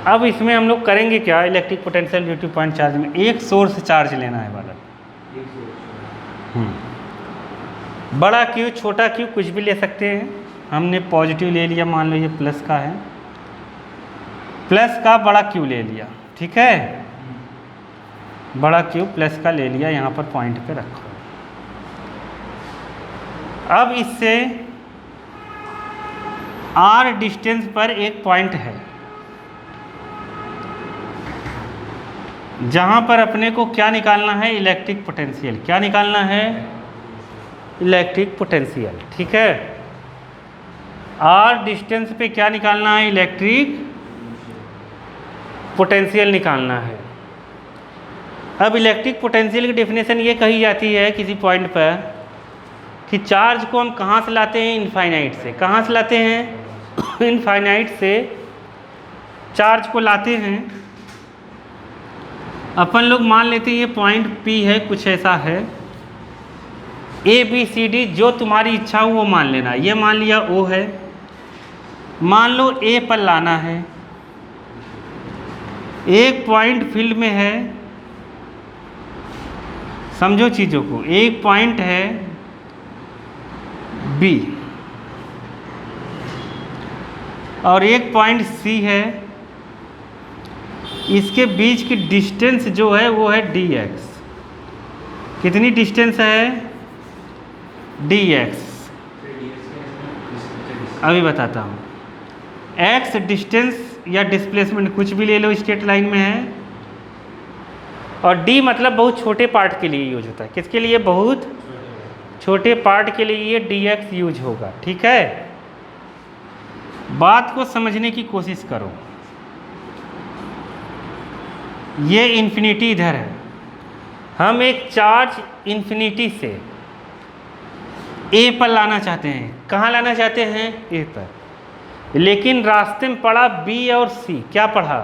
अब इसमें हम लोग करेंगे क्या, electric potential due to point charge में एक सोर्स चार्ज लेना है वाला। बड़ा क्यू छोटा क्यू कुछ भी ले सकते हैं, हमने पॉजिटिव ले लिया, मान लो ये प्लस का है, प्लस का बड़ा क्यू ले लिया, ठीक है, बड़ा क्यू प्लस का ले लिया, यहाँ पर पॉइंट पे रखो। अब इससे r डिस्टेंस पर एक पॉइंट है जहाँ पर अपने को क्या निकालना है, इलेक्ट्रिक पोटेंशियल। क्या निकालना है, इलेक्ट्रिक पोटेंशियल, ठीक है। r डिस्टेंस पे क्या निकालना है, इलेक्ट्रिक पोटेंशियल निकालना है। अब इलेक्ट्रिक पोटेंशियल की डेफिनेशन ये कही जाती है किसी पॉइंट पर कि चार्ज को हम कहाँ से लाते हैं, इनफाइनाइट से। कहाँ से लाते हैं, इनफाइनाइट से चार्ज को लाते हैं। अपन लोग मान लेते हैं ये पॉइंट P है, कुछ ऐसा है, A B C D जो तुम्हारी इच्छा हो वो मान लेना। ये मान लिया O है, मान लो A पर लाना है, एक पॉइंट फील्ड में है, समझो चीज़ों को, एक पॉइंट है B और एक पॉइंट C है, इसके बीच की डिस्टेंस जो है वो है dx। कितनी डिस्टेंस है, dx, अभी बताता हूँ। x डिस्टेंस या डिस्प्लेसमेंट कुछ भी ले लो, स्ट्रेट लाइन में है, और d मतलब बहुत छोटे पार्ट के लिए यूज होता है। किसके लिए, बहुत छोटे पार्ट के लिए ये dx यूज होगा, ठीक है। बात को समझने की कोशिश करो। ये इन्फिनिटी इधर है, हम एक चार्ज इन्फिनिटी से A पर लाना चाहते हैं। कहाँ लाना चाहते हैं, A पर, लेकिन रास्ते में पड़ा B और C। क्या पढ़ा,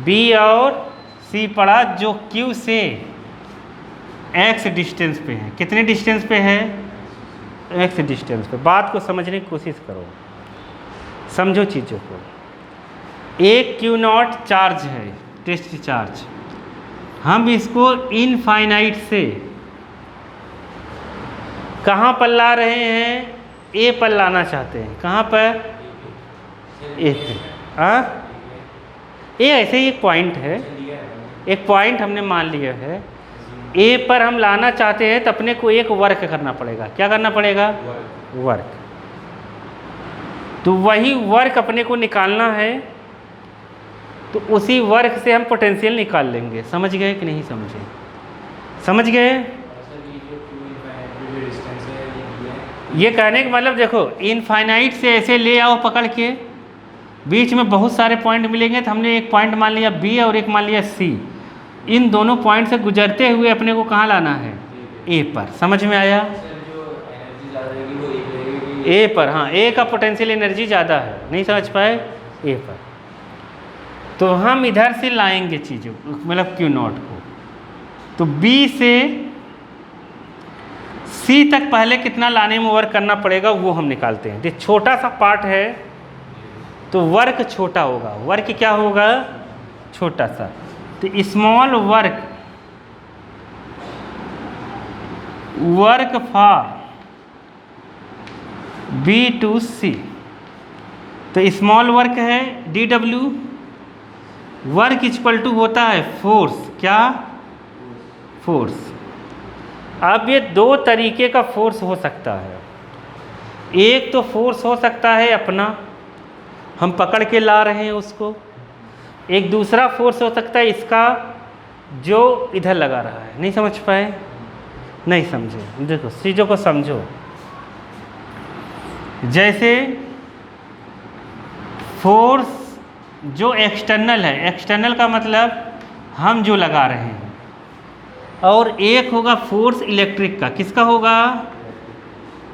B और C पढ़ा, जो Q से x डिस्टेंस पे है। कितने डिस्टेंस पे है, x डिस्टेंस पे। बात को समझने की कोशिश करो, समझो चीज़ों को। एक Q0 चार्ज है, टेस्ट चार्ज, हम इसको इनफाइनाइट से कहाँ पर ला रहे हैं, A पर लाना चाहते हैं। कहाँ पर, A पे। हाँ, A ऐसे ही एक पॉइंट है, एक पॉइंट हमने मान लिया है। A पर हम लाना चाहते हैं तो अपने को एक वर्क करना पड़ेगा। क्या करना पड़ेगा, वर्क। तो वही वर्क अपने को निकालना है, तो उसी वर्क से हम पोटेंशियल निकाल लेंगे। समझ गए कि नहीं समझे, समझ गए। ये कहने का मतलब देखो, इनफाइनाइट से ऐसे ले आओ पकड़ के, बीच में बहुत सारे पॉइंट मिलेंगे, तो हमने एक पॉइंट मान लिया B और एक मान लिया C। इन दोनों पॉइंट से गुजरते हुए अपने को कहाँ लाना है, A पर। समझ में आया, A पर। हाँ, A का पोटेंशियल एनर्जी ज़्यादा है, नहीं समझ पाए, A पर। तो हम इधर से लाएंगे चीज़ों, मतलब Q0 को। तो B से C तक पहले कितना लाने में वर्क करना पड़ेगा वो हम निकालते हैं। ये छोटा सा पार्ट है तो वर्क छोटा होगा। वर्क क्या होगा, छोटा सा। तो small work, work for B to C। तो स्मॉल वर्क है dW, वर्क इक्वल टू होता है फोर्स। क्या, फोर्स। अब ये दो तरीके का फोर्स हो सकता है। एक तो फोर्स हो सकता है अपना, हम पकड़ के ला रहे हैं उसको। एक दूसरा फोर्स हो सकता है इसका, जो इधर लगा रहा है। नहीं समझ पाए, नहीं समझे। देखो चीज़ों को समझो। जैसे फोर्स जो एक्सटर्नल है, एक्सटर्नल का मतलब हम जो लगा रहे हैं, और एक होगा फोर्स इलेक्ट्रिक का। किसका होगा,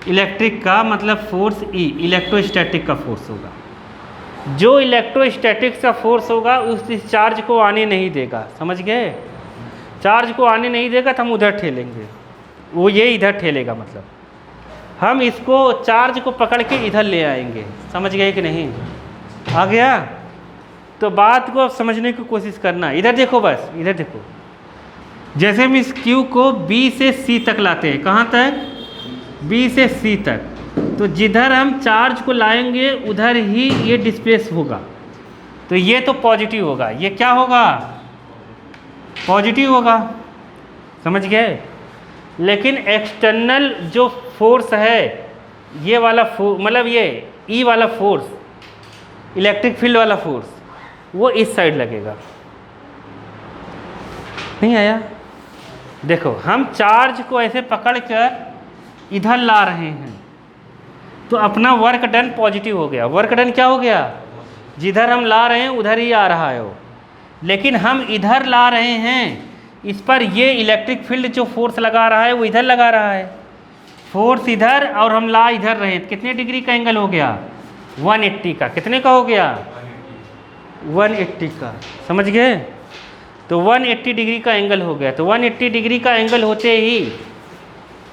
इलेक्ट्रिक का, मतलब फोर्स E, इलेक्ट्रोस्टैटिक का फोर्स होगा। जो इलेक्ट्रोस्टैटिक का फोर्स होगा उस चार्ज को आने नहीं देगा। समझ गए, चार्ज को आने नहीं देगा तो हम उधर ठेलेंगे, वो ये इधर ठेलेगा, मतलब हम इसको चार्ज को पकड़ के इधर ले आएंगे। समझ गए कि नहीं, आ गया। तो बात को समझने की कोशिश करना। इधर देखो, बस इधर देखो, जैसे हम इस Q को B से C तक लाते हैं, कहाँ तक? B से C तक, तो जिधर हम चार्ज को लाएंगे उधर ही ये डिस्प्लेस होगा, तो ये तो पॉजिटिव होगा, ये क्या होगा? पॉजिटिव होगा, समझ गए? लेकिन एक्सटर्नल जो फोर्स है, ये वाला मतलब ये E वाला फोर्स, इलेक्ट्रिक फील्ड वाला फोर्स, वो इस साइड लगेगा। नहीं आया? देखो, हम चार्ज को ऐसे पकड़कर इधर ला रहे हैं, तो अपना वर्क डन पॉजिटिव हो गया। वर्क डन क्या हो गया? जिधर हम ला रहे हैं उधर ही आ रहा है वो। लेकिन हम इधर ला रहे हैं, इस पर ये इलेक्ट्रिक फील्ड जो फोर्स लगा रहा है वो इधर लगा रहा है, फोर्स इधर और हम ला इधर रहे, कितने डिग्री का एंगल हो गया? 180 का। कितने का हो गया? 180 का, समझ गए? तो 180 डिग्री का एंगल हो गया। तो 180 डिग्री का एंगल होते ही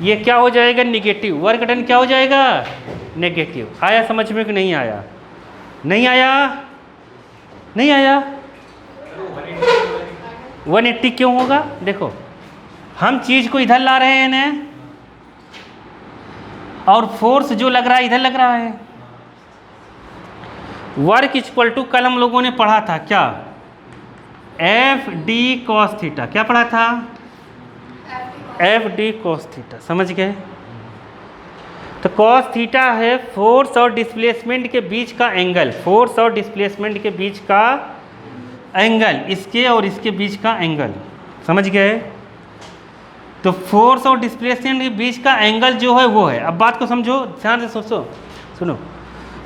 ये क्या हो जाएगा? निगेटिव। वर्क डन क्या हो जाएगा? नेगेटिव। आया समझ में कि नहीं आया? नहीं आया? नहीं आया? 180 क्यों होगा? देखो, हम चीज़ को इधर ला रहे हैं ना, और फोर्स जो लग रहा है इधर लग रहा है। वर्क इक्वल टू, कल हम लोगों ने पढ़ा था क्या? F D cos theta. क्या पढ़ा था? एफ डी कॉस थीटा, समझ गए? तो कॉस थीटा है फोर्स और डिस्प्लेसमेंट के बीच का एंगल, फोर्स और डिस्प्लेसमेंट के बीच का एंगल, इसके और इसके बीच का एंगल, समझ गए? तो फोर्स और डिस्प्लेसमेंट के बीच का एंगल जो है वो है। अब बात को समझो, ध्यान से सोचो, सुनो।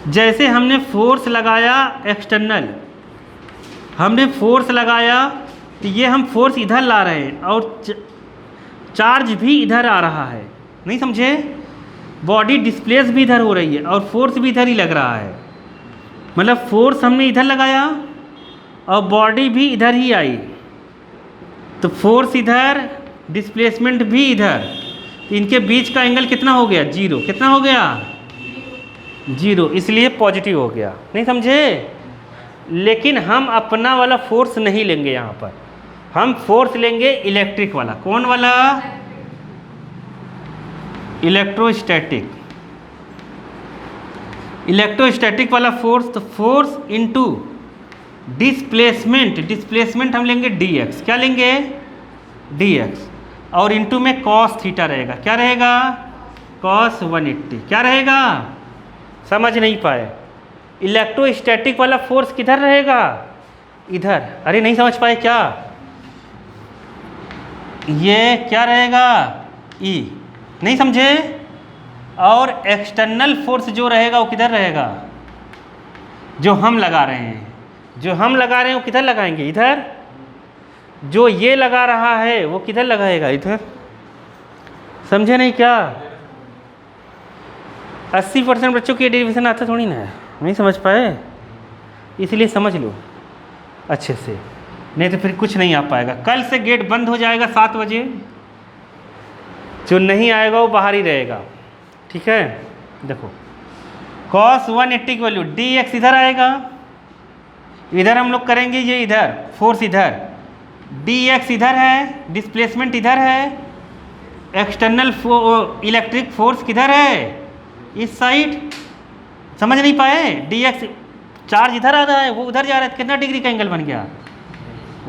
जैसे हमने फोर्स लगाया एक्सटर्नल, हमने फोर्स लगाया, तो ये हम फोर्स इधर ला रहे हैं और चार्ज भी इधर आ रहा है, नहीं समझे? बॉडी डिस्प्लेस भी इधर हो रही है और फोर्स भी इधर ही लग रहा है। मतलब फोर्स हमने इधर लगाया और बॉडी भी इधर ही आई, तो फोर्स इधर, डिस्प्लेसमेंट भी इधर, तो इनके बीच का एंगल कितना हो गया? 0। कितना हो गया? 0, इसलिए पॉजिटिव हो गया। नहीं समझे? लेकिन हम अपना वाला फोर्स नहीं लेंगे, यहाँ पर हम फोर्स लेंगे इलेक्ट्रिक वाला। कौन वाला? इलेक्ट्रोस्टैटिक। इलेक्ट्रोस्टैटिक वाला फोर्स, तो फोर्स इनटू डिस्प्लेसमेंट, डिस्प्लेसमेंट हम लेंगे dx। क्या लेंगे? dx। और इनटू में कॉस थीटा रहेगा। क्या रहेगा? कॉस 180। क्या रहेगा? समझ नहीं पाए? इलेक्ट्रोस्टैटिक वाला फोर्स किधर रहेगा? इधर। अरे नहीं समझ पाए क्या? ये क्या रहेगा? E। नहीं समझे? और एक्सटर्नल फोर्स जो रहेगा वो किधर रहेगा? जो हम लगा रहे हैं, जो हम लगा रहे हैं वो किधर लगाएंगे? इधर। जो ये लगा रहा है वो किधर लगाएगा? इधर। समझे नहीं क्या? 80% बच्चों की डेरिवेशन आता थोड़ी ना है, नहीं समझ पाए, इसलिए समझ लो अच्छे से, नहीं तो फिर कुछ नहीं आ पाएगा। कल से गेट बंद हो जाएगा 7 बजे, जो नहीं आएगा वो बाहर ही रहेगा, ठीक है? देखो, cos 180 की वैल्यू dx इधर आएगा, इधर हम लोग करेंगे ये, इधर फोर्स इधर, dx इधर है, डिस्प्लेसमेंट इधर है, एक्सटर्नल इलेक्ट्रिक फोर्स किधर है? इस साइड। समझ नहीं पाए? dx चार्ज इधर आ रहा है, वो उधर जा रहा है, कितना डिग्री का एंगल बन गया?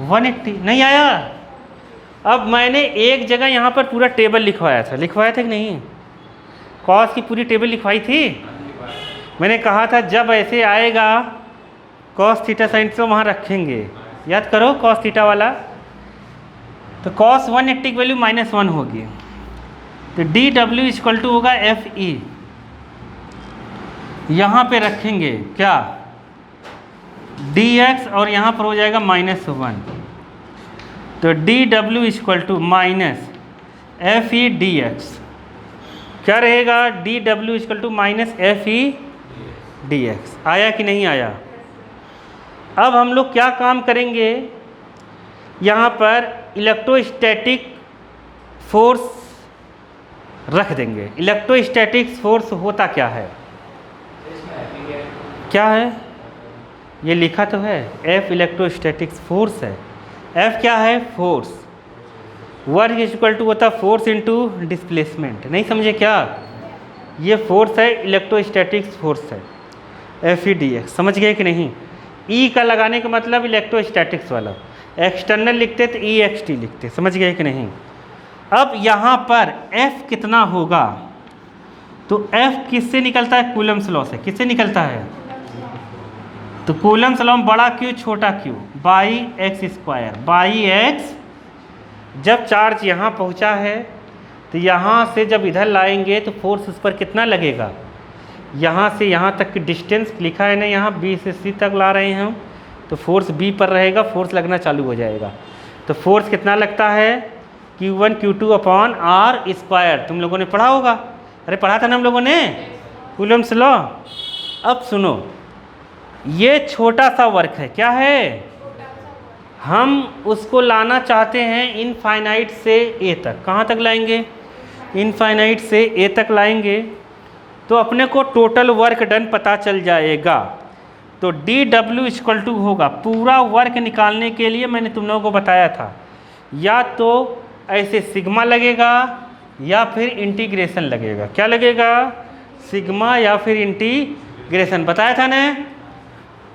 180। नहीं आया? अब मैंने एक जगह यहाँ पर पूरा टेबल लिखवाया था, लिखवाया था कि नहीं? कॉस की पूरी टेबल लिखवाई थी। मैंने कहा था जब ऐसे आएगा कॉस थीटा साइन तो वहाँ रखेंगे, याद करो कॉस थीटा वाला। तो कॉस 180 की वैल्यू -1 होगी, तो dw इक्वल टू होगा FE। यहाँ पे रखेंगे क्या? dx और यहाँ पर हो जाएगा -1, तो dw equal to -FE dx। क्या रहेगा? dw equal to -FE dx। आया कि नहीं आया? अब हम लोग क्या काम करेंगे, यहाँ पर इलेक्ट्रोस्टैटिक फोर्स रख देंगे। इलेक्ट्रोस्टैटिक फोर्स होता क्या है? क्या है? ये लिखा तो है, F इलेक्ट्रोस्टैटिक्स फोर्स है। F क्या है? फोर्स। वर्क इक्वल टू होता है फोर्स इनटू डिस्प्लेसमेंट। नहीं समझे क्या? ये फोर्स है, इलेक्ट्रोस्टैटिक्स फोर्स है, FEDX। समझ गए कि नहीं? E का लगाने का मतलब इलेक्ट्रोस्टैटिक्स वाला, एक्सटर्नल लिखते तो EXT लिखते। समझ गए कि नहीं? अब यहाँ पर F कितना होगा? तो F किससे निकलता है? कूलम्स लॉ से। किससे निकलता है? तो कूलम्स लॉ में बड़ा Q छोटा Q by x square by x. जब चार्ज यहाँ पहुँचा है तो यहाँ से जब इधर लाएंगे तो फोर्स उस पर कितना लगेगा? यहाँ से यहाँ तक की डिस्टेंस लिखा है ना, यहाँ B से C तक ला रहे हैं हम, तो फोर्स B पर रहेगा, फोर्स लगना चालू हो जाएगा। तो फोर्स कितना लगता है? Q1 Q2 upon R square. तुम लोगों ने पढ़ा होगा, अरे पढ़ा था ना हम लोगों ने, कूलम्स लॉ। अब सुनो, ये छोटा सा वर्क है, क्या है? हम उसको लाना चाहते हैं इनफाइनाइट से ए तक। कहाँ तक लाएंगे? इनफाइनाइट से ए तक लाएंगे तो अपने को टोटल वर्क डन पता चल जाएगा। तो DW इक्वल टू होगा, पूरा वर्क निकालने के लिए मैंने तुम लोगों को बताया था, या तो ऐसे सिग्मा लगेगा या फिर इंटीग्रेशन लगेगा। क्या लगेगा? सिग्मा या फिर इंटीग्रेशन, बताया था ना।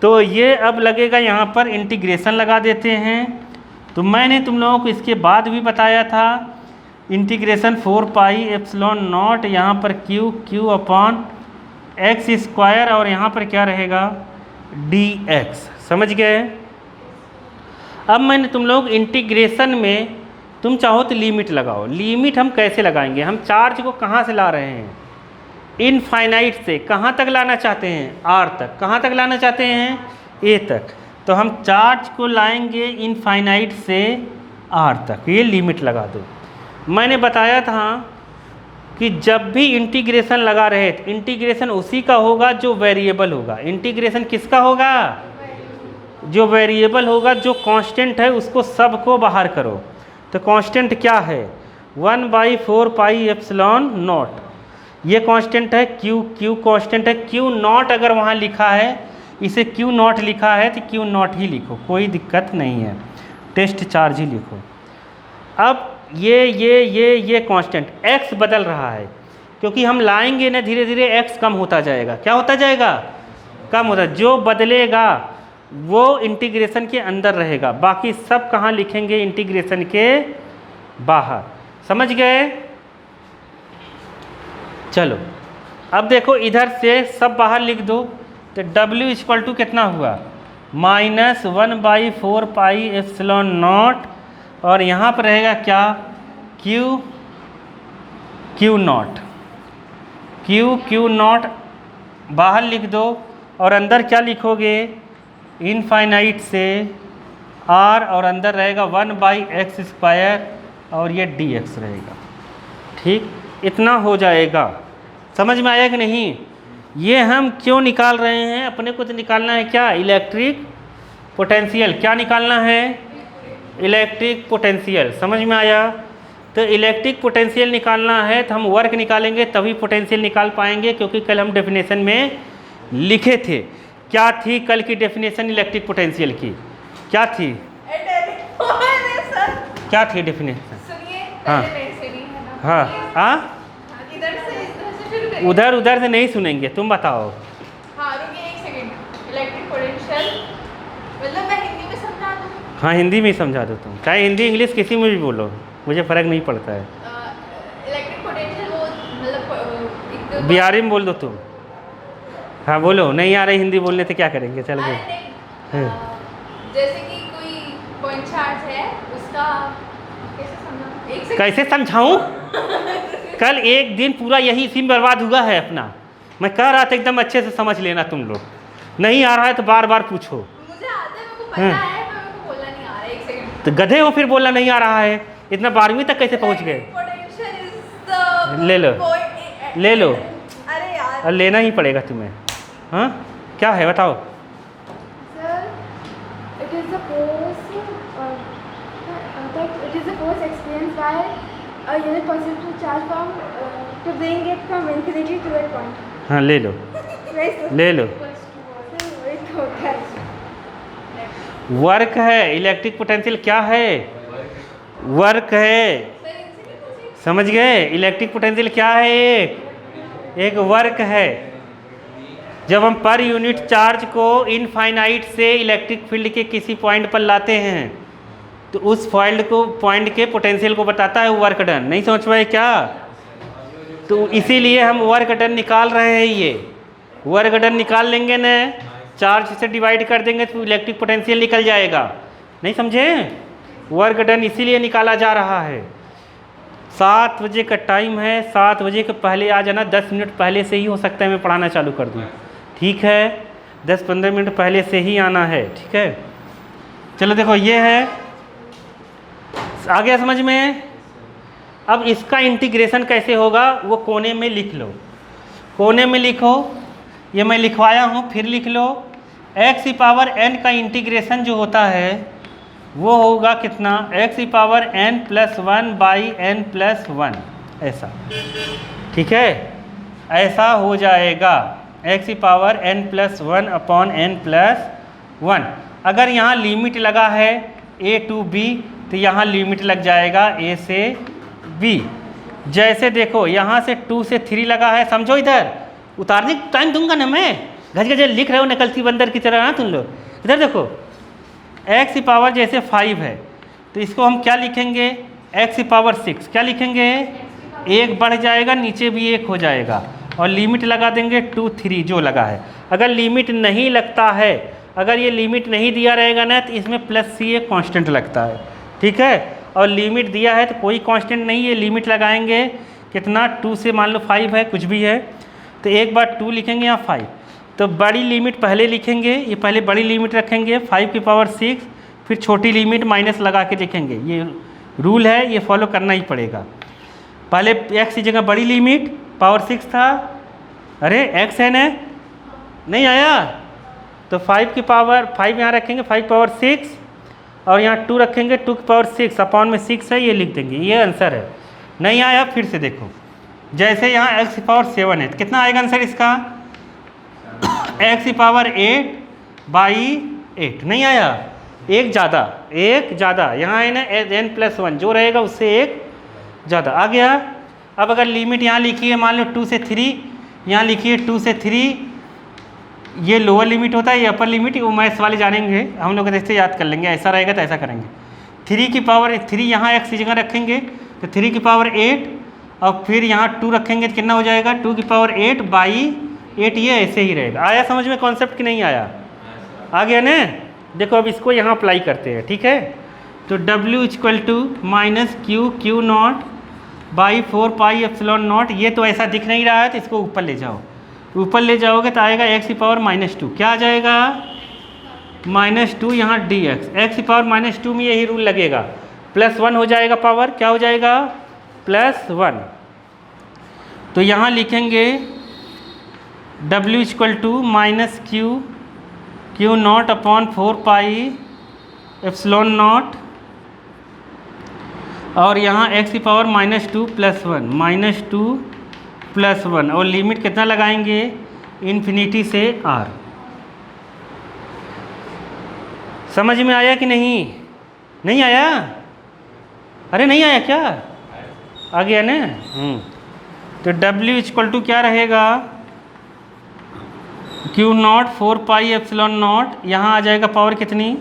तो ये अब लगेगा, यहाँ पर इंटीग्रेशन लगा देते हैं। तो मैंने तुम लोगों को इसके बाद भी बताया था, इंटीग्रेशन 4 पाई एप्सिलॉन नॉट, यहाँ पर Q अपॉन एक्स स्क्वायर, और यहाँ पर क्या रहेगा? dx। समझ गए? अब मैंने तुम लोग इंटीग्रेशन में, तुम चाहो तो लिमिट लगाओ। लिमिट हम कैसे लगाएंगे? हम चार्ज को कहाँ से ला रहे हैं? इनफाइनाइट से। कहाँ तक लाना चाहते हैं? R तक। कहाँ तक लाना चाहते हैं? A तक। तो हम चार्ज को लाएंगे इनफाइनाइट से R तक, ये लिमिट लगा दो। मैंने बताया था कि जब भी इंटीग्रेशन लगा रहे तो इंटीग्रेशन उसी का होगा जो वेरिएबल होगा। इंटीग्रेशन किसका होगा? जो वेरिएबल होगा, जो कांस्टेंट है उसको सबको बाहर करो। तो कांस्टेंट क्या है? 1/4 पाई एप्सिलॉन नॉट। ये कांस्टेंट है Q कांस्टेंट है। Q नॉट अगर वहाँ लिखा है, इसे Q नॉट लिखा है तो Q नॉट ही लिखो, कोई दिक्कत नहीं है, टेस्ट चार्ज ही लिखो। अब ये कांस्टेंट x बदल रहा है, क्योंकि हम लाएंगे ना धीरे धीरे x कम होता जाएगा। क्या होता जाएगा? कम होता। जो बदलेगा वो इंटीग्रेशन के अंदर रहेगा, बाकी सब कहाँ लिखेंगे? इंटीग्रेशन के बाहर। समझ गए? चलो अब देखो, इधर से सब बाहर लिख दो। तो W इक्वल टू कितना हुआ? -1/4 पाई एप्सिलॉन नॉट, और यहाँ पर रहेगा क्या? Q नॉट बाहर लिख दो, और अंदर क्या लिखोगे? इनफाइनाइट से R, और अंदर रहेगा 1/x स्क्वायर, और ये dx रहेगा। ठीक, इतना हो जाएगा। समझ में आया कि नहीं? ये हम क्यों निकाल रहे हैं? अपने को तो निकालना है क्या? Electric potential. क्या निकालना है? Electric potential. समझ में आया? तो इलेक्ट्रिक पोटेंशियल निकालना है तो हम वर्क निकालेंगे तभी पोटेंशियल निकाल पाएंगे, क्योंकि कल हम डेफिनेशन में लिखे थे। क्या थी कल की डेफिनेशन इलेक्ट्रिक पोटेंशियल की? क्या थी? क्या थी डेफिनेशन? हाँ हाँ हाँ, उधर से नहीं सुनेंगे, तुम बताओ। हाँ रुकिए एक सेकंड। इलेक्ट्रिक पोटेंशियल मतलब मैं हिंदी में समझा दूँ? हाँ हिंदी में समझा दो तुम, चाहे हिंदी इंग्लिश किसी में भी बोलो, मुझे फ़र्क नहीं पड़ता है। इलेक्ट्रिक पोटेंशियल वो मतलब बिहारी में बोल दो तुम। हाँ बोलो, नहीं आ रही हिंदी बोलने से क्या करेंगे? चल गए। जैसे कि कोई पॉइंट चार्ज है, उसका कैसे समझाऊँ? कैसे समझाऊँ? कल एक दिन पूरा यही इसी में बर्बाद हुआ है अपना। मैं कह रहा था एकदम अच्छे से समझ लेना, तुम लोग नहीं आ रहा है तो बार बार पूछो। मुझे आता है, मेरे को पता है, पर मेरे को बोलना नहीं आ रहा है। एक सेकंड। तो गधे हो फिर बोलना नहीं आ रहा है? इतना 12वीं तक कैसे पहुंच गए? ले लो ले लो, अरे यार, और लेना ही पड़ेगा तुम्हें। हाँ क्या है बताओ? Sir, it is the force experienced by a unit positive charge from to bring it from infinity to a point. हाँ ले लो Right? ले लो। Sir, wait, होता है। वर्क है, इलेक्ट्रिक पोटेंशियल क्या है? वर्क है। सर इनसे भी पूछिए। समझ गए? इलेक्ट्रिक पोटेंशियल क्या है? एक वर्क है। जब हम पर यूनिट चार्ज को इनफाइनाइट से इलेक्ट्रिक फील्ड के किसी पॉइंट पर लाते हैं तो उस पॉइंट के पोटेंशियल को बताता है वर्क डन। नहीं समझ पाए क्या? तो इसीलिए हम वर्क डन निकाल रहे हैं। ये वर्क डन निकाल लेंगे ना, चार्ज से डिवाइड कर देंगे तो इलेक्ट्रिक पोटेंशियल निकल जाएगा। नहीं समझे? वर्क डन इसीलिए निकाला जा रहा है। 7 बजे का टाइम है, 7 बजे के पहले आ जाना। 10 मिनट पहले से ही हो सकता है मैं पढ़ाना चालू कर दूँ, ठीक है? 10-15 मिनट पहले से ही आना है, ठीक है? चलो देखो ये है, आ गया समझ में? अब इसका इंटीग्रेशन कैसे होगा वो कोने में लिख लो। कोने में लिखो, ये मैं लिखवाया हूँ, फिर लिख लो। x पावर n का इंटीग्रेशन जो होता है वो होगा कितना? x power n plus 1 by n plus 1, ऐसा, ठीक है? ऐसा हो जाएगा x power n plus 1 upon n plus 1। अगर यहाँ लिमिट लगा है a टू b तो यहाँ लिमिट लग जाएगा a से b। जैसे देखो यहाँ से 2 से 3 लगा है, समझो, इधर उतारने का टाइम दूंगा ना मैं। घज लिख रहे हो नकलती बंदर की तरह ना तुम लोग। इधर देखो, x पावर जैसे 5 है तो इसको हम क्या लिखेंगे? x पावर 6 क्या लिखेंगे? 1 बढ़ जाएगा, नीचे भी 1 हो जाएगा और लिमिट लगा देंगे 2, 3 जो लगा है। अगर लिमिट नहीं लगता है, अगर ये लिमिट नहीं दिया रहेगा ना तो इसमें प्लस c एक कांस्टेंट लगता है, ठीक है? और लिमिट दिया है तो कोई कांस्टेंट नहीं है, लिमिट लगाएंगे कितना? 2 से मान लो 5 है, कुछ भी है तो एक बार 2 लिखेंगे यहाँ 5। तो बड़ी लिमिट पहले लिखेंगे, ये पहले बड़ी लिमिट रखेंगे 5 की पावर 6, फिर छोटी लिमिट माइनस लगा के लिखेंगे। ये रूल है, ये फॉलो करना ही पड़ेगा। पहले x की जगह बड़ी लिमिट पावर 6 था, अरे x है ना, नहीं आया तो 5 की पावर 5 यहाँ रखेंगे, 5 पावर 6 और यहाँ 2 रखेंगे, 2 की पावर 6 अपॉन में 6 है, ये लिख देंगे। ये आंसर है। नहीं आया फिर से देखो, जैसे यहाँ x की पावर 7 है तो कितना आएगा आंसर इसका? x की पावर 8 बाई 8। नहीं आया, एक ज़्यादा यहाँ है ना, n प्लस 1 जो रहेगा उससे एक ज़्यादा आ गया। अब अगर लिमिट यहाँ लिखी है मान लो 2 से 3, यहाँ लिखिए 2 से 3, ये लोअर लिमिट होता है, ये अपर लिमिट, वो मैथ्स वाले जानेंगे, हम लोग ऐसे याद कर लेंगे। ऐसा रहेगा तो ऐसा करेंगे। 3 की पावर 3 यहाँ x की जगह रखेंगे तो 3 की पावर 8 और फिर यहाँ 2 रखेंगे तो कितना हो जाएगा? 2 की पावर 8 बाई 8, ये ऐसे ही रहेगा। आया समझ में कॉन्सेप्ट कि नहीं आया? आ गया ना? देखो अब इसको यहाँ अप्लाई करते हैं, ठीक है? तो W equal to minus Q naught by 4 pi epsilon naught. ये तो ऐसा दिख नहीं रहा है तो इसको ऊपर ले जाओ, ऊपर ले जाओगे तो आएगा x की पावर -2। क्या आ जाएगा? -2 यहाँ dx। x की पावर -2 में यही रूल लगेगा, +1 हो जाएगा पावर, क्या हो जाएगा? +1। तो यहाँ लिखेंगे W equal to minus Q naught upon 4 pi epsilon naught और यहाँ x की पावर -2 +1 -2 +1 और लिमिट कितना लगाएंगे? इन्फिनिटी से r। समझ में आया कि नहीं? नहीं आया? अरे नहीं आया क्या? आ गया ना? तो W इक्वल टू क्या रहेगा? Q not 4 pi epsilon not, यहाँ आ जाएगा पावर कितनी?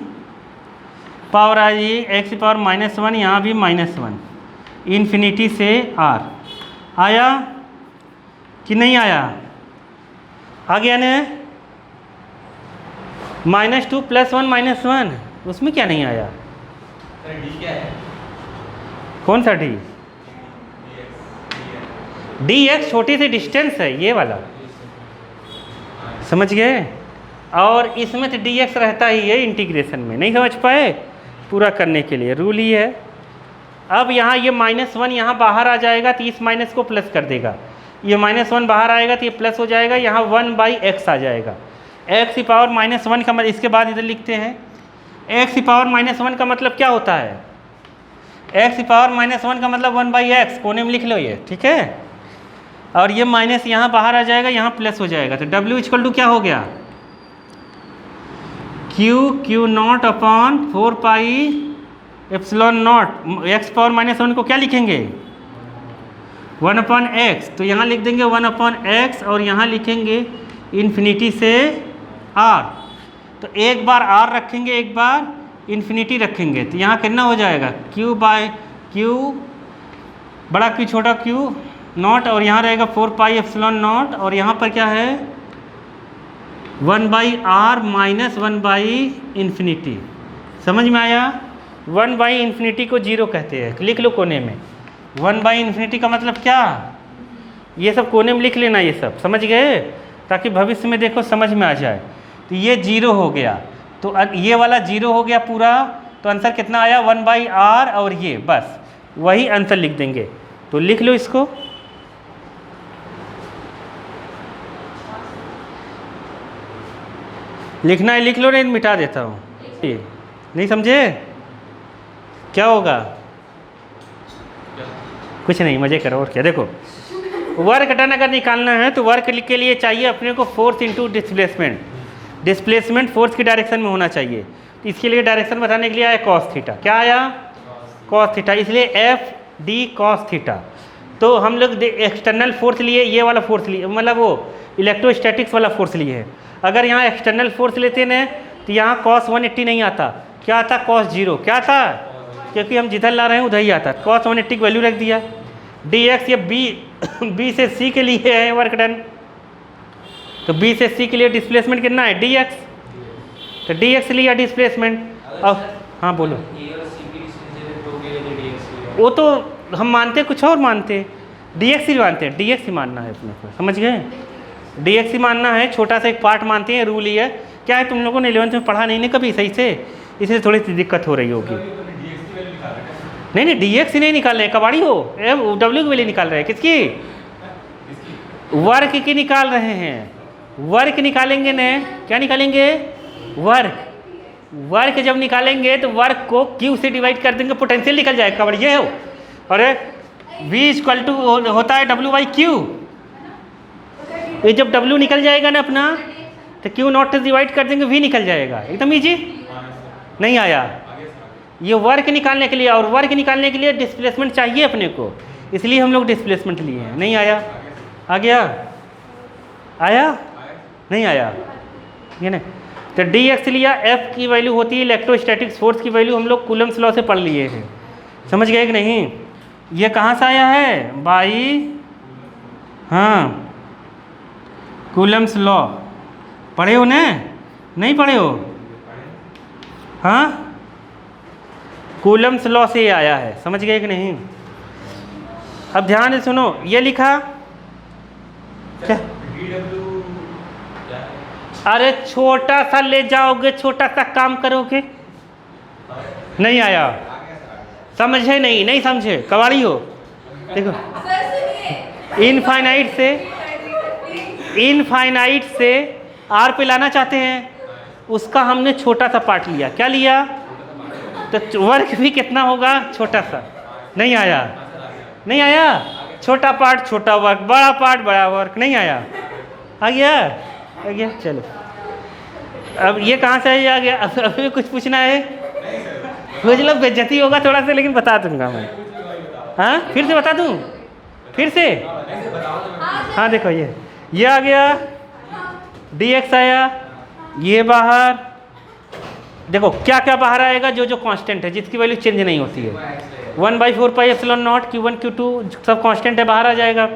पावर आ जाएगी x की पावर -1, यहाँ भी -1, इन्फिनिटी से r। आया कि नहीं आया? आ गया ना? -2 +1 -1, उसमें क्या नहीं आया? डी क्या है? कौन सा डी? dx छोटी सी डिस्टेंस है, ये वाला, समझ गए? और इसमें तो dx रहता ही है इंटीग्रेशन में। नहीं समझ पाए? पूरा करने के लिए रूल ही है। अब यहाँ ये -1 यहाँ बाहर आ जाएगा तो इस माइनस को प्लस कर देगा, ये -1 बाहर आएगा तो ये प्लस हो जाएगा, यहाँ 1/x आ जाएगा। x की पावर -1 का मतलब, इसके बाद इधर लिखते हैं x की पावर -1 का मतलब क्या होता है? x की पावर -1 का मतलब 1/x, कोने में लिख लो ये, ठीक है? और ये माइनस यहाँ बाहर आ जाएगा, यहाँ प्लस हो जाएगा। तो W इक्वल टू क्या हो गया? Q naught upon 4 pi epsilon not, x power -1 को क्या लिखेंगे 1 अपॉन एक्स, तो यहाँ लिख देंगे 1 अपॉन एक्स और यहाँ लिखेंगे इन्फिनिटी से आर। तो एक बार आर रखेंगे, एक बार इन्फिनिटी रखेंगे, तो यहाँ कितना हो जाएगा क्यू बाय क्यू, बड़ा क्यू छोटा क्यू नॉट, और यहाँ रहेगा 4 पाई एप्सिलॉन नॉट, और यहाँ पर क्या है 1 by R minus 1 by infinity. समझ में आया? 1 बाई इन्फिनिटी को 0 कहते हैं, लिख लो कोने में। 1 बाई इन्फिनिटी का मतलब क्या, ये सब कोने में लिख लेना, ये सब समझ गए, ताकि भविष्य में देखो समझ में आ जाए। तो ये 0 हो गया, तो ये वाला 0 हो गया पूरा, तो आंसर कितना आया 1 बाई आर, और ये बस वही आंसर लिख देंगे। तो लिख लो इसको, लिखना है लिख लो, नहीं मिटा देता हूँ। नहीं समझे क्या होगा? कुछ नहीं, मजे करो और क्या। देखो वर्क डन अगर निकालना है तो वर्क के लिए चाहिए अपने को force into displacement, displacement force की डायरेक्शन में होना चाहिए। तो इसके लिए डायरेक्शन बताने के लिए आया कॉस थीटा। क्या आया? कॉस थीटा, इसलिए एफ डी कॉस थीटा। तो हम लोग एक्सटर्नल फोर्स लिए, ये वाला फोर्स लिए, मतलब वो इलेक्ट्रोस्टैटिक्स वाला फोर्स लिए है। अगर यहाँ एक्सटर्नल फोर्स लेते हैं तो यहाँ कॉस 180 नहीं आता, क्या आता कॉस 0। क्या था? क्योंकि हम जिधर ला रहे हैं उधर ही आता, कॉस 180 की वैल्यू रख दिया। डी एक्स ये बी से सी के लिए है वर्क डन, तो बी से सी के लिए डिस्प्लेसमेंट कितना है डी एक्स, तो डी एक्स लिया डिस्प्लेसमेंट। अब हाँ बोलो, वो तो हम मानते कुछ और मानते, डी एक्स ही मानते हैं, डी एक्स ही मानना है अपने को, समझ गए? डी एक्स ही मानना है, छोटा सा एक पार्ट मानते हैं, रूल ही है। क्या है तुम लोगों ने 11th में पढ़ा नहीं ना कभी सही से, इसलिए थोड़ी सी दिक्कत हो रही होगी। नहीं नहीं, डी एक्स ही नहीं निकाल रहे, कबाड़ी हो डब्ल्यू की वैल्यू निकाल रहे हैं, किसकी? वर्क की निकाल रहे हैं। वर्क निकालेंगे न, क्या निकालेंगे? वर्क। वर्क जब निकालेंगे तो वर्क को क्यू से डिवाइड कर देंगे, पोटेंशियल निकल जाएगा, कबाड़ी ये हो। अरे वी इक्वल टू होता है डब्ल्यू बाई क्यू, ये जब डब्ल्यू निकल जाएगा ना अपना, तो क्यू नॉट से डिवाइड कर देंगे, वी निकल जाएगा, एकदम इजी। नहीं आया? ये वर्क निकालने के लिए, और वर्क निकालने के लिए डिस्प्लेसमेंट चाहिए अपने को, इसलिए हम लोग डिस्प्लेसमेंट लिए हैं। नहीं आया? आ गया? आया? नहीं आया? ये नहीं, तो डी एक्स लिया, एफ की वैल्यू होती है इलेक्ट्रोस्टैटिक्स फोर्स की वैल्यू, हम लोग कूलम्स लॉ से पढ़ लिए हैं, समझ गए कि नहीं? ये कहाँ से आया है? बाई हाँ कूलम्स लॉ, पढ़े हो ना? नहीं पढ़े हो? हाँ कूलम्स लॉ से ये आया है, समझ गए कि नहीं? अब ध्यान से सुनो, ये लिखा क्या? अरे छोटा सा ले जाओगे, छोटा सा काम करोगे। नहीं आया? समझे नहीं? नहीं समझे, कबाड़ी हो। देखो इनफाइनाइट से आर पे लाना चाहते हैं, उसका हमने छोटा सा पार्ट लिया। क्या लिया? तो वर्क भी कितना होगा? छोटा सा। नहीं आया? नहीं आया? छोटा पार्ट छोटा वर्क, बड़ा पार्ट बड़ा वर्क। नहीं आया? आ गया? आ गया, चलो। अब ये कहाँ से आ गया? अब अभी कुछ पूछना है? मतलब बेइज्जती होगा थोड़ा सा, लेकिन बता दूंगा मैं। हाँ फिर से बता दूं? फिर से? हाँ देखो, ये आ गया, डी एक्स आया, ये बाहर। देखो क्या क्या बाहर आएगा, जो जो कांस्टेंट है, जिसकी वैल्यू चेंज नहीं होती है। 1/4 pi epsilon not, Q1 Q2 सब कांस्टेंट है, बाहर आ जाएगा।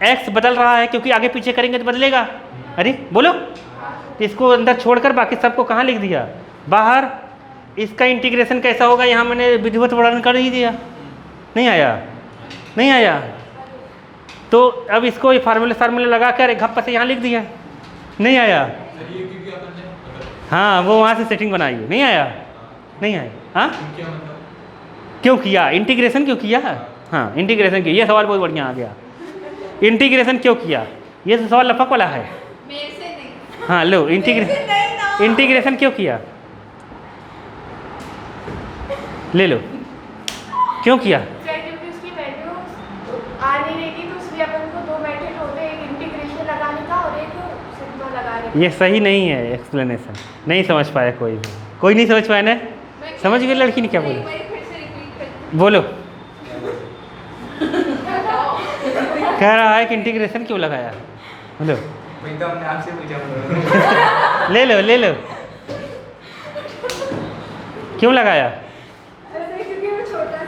x बदल रहा है क्योंकि आगे पीछे करेंगे तो बदलेगा। अरे बोलो, इसको अंदर छोड़कर बाकी सबको कहाँ लिख दिया? बाहर। इसका इंटीग्रेशन कैसा होगा, यहाँ मैंने विधिवत वर्णन कर ही दिया। नहीं आया? नहीं आया? तो अब इसको ये फार्मूले लगा कर घप्पा से यहाँ लिख दिया। नहीं आया? हाँ वो वहाँ से सेटिंग बनाई। नहीं आया? नहीं आया? हाँ क्यों किया? इंटीग्रेशन क्यों किया? हाँ इंटीग्रेशन क्यों? ये सवाल बहुत बढ़िया आ गया। इंटीग्रेशन क्यों किया? ये तो सवाल लफक वाला है। मेरे से नहीं। हाँ लो, इंटीग्रेशन क्यों किया? ले लो, क्यों किया? क्योंकि उसकी वैल्यू आ नहीं रही थी, तो इसलिए अपन को दो मेथड होते हैं, एक इंटीग्रेशन लगाने का और एक सिग्मा लगाने का। ये सही नहीं है एक्सप्लेनेशन, नहीं समझ पाया कोई भी, कोई नहीं समझ पाया ना? समझ गई लड़की ने क्या एक बोला? बार फिर से रिपीट कर बोलो। बताओ। कह रहा है कि इंटीग्रेशन क्यों लगाया? बोलो। वही तो हमने आपसे पूछा। ले लो ले लो, क्यों लगाया? ऐसे क्योंकि वो छोटा सा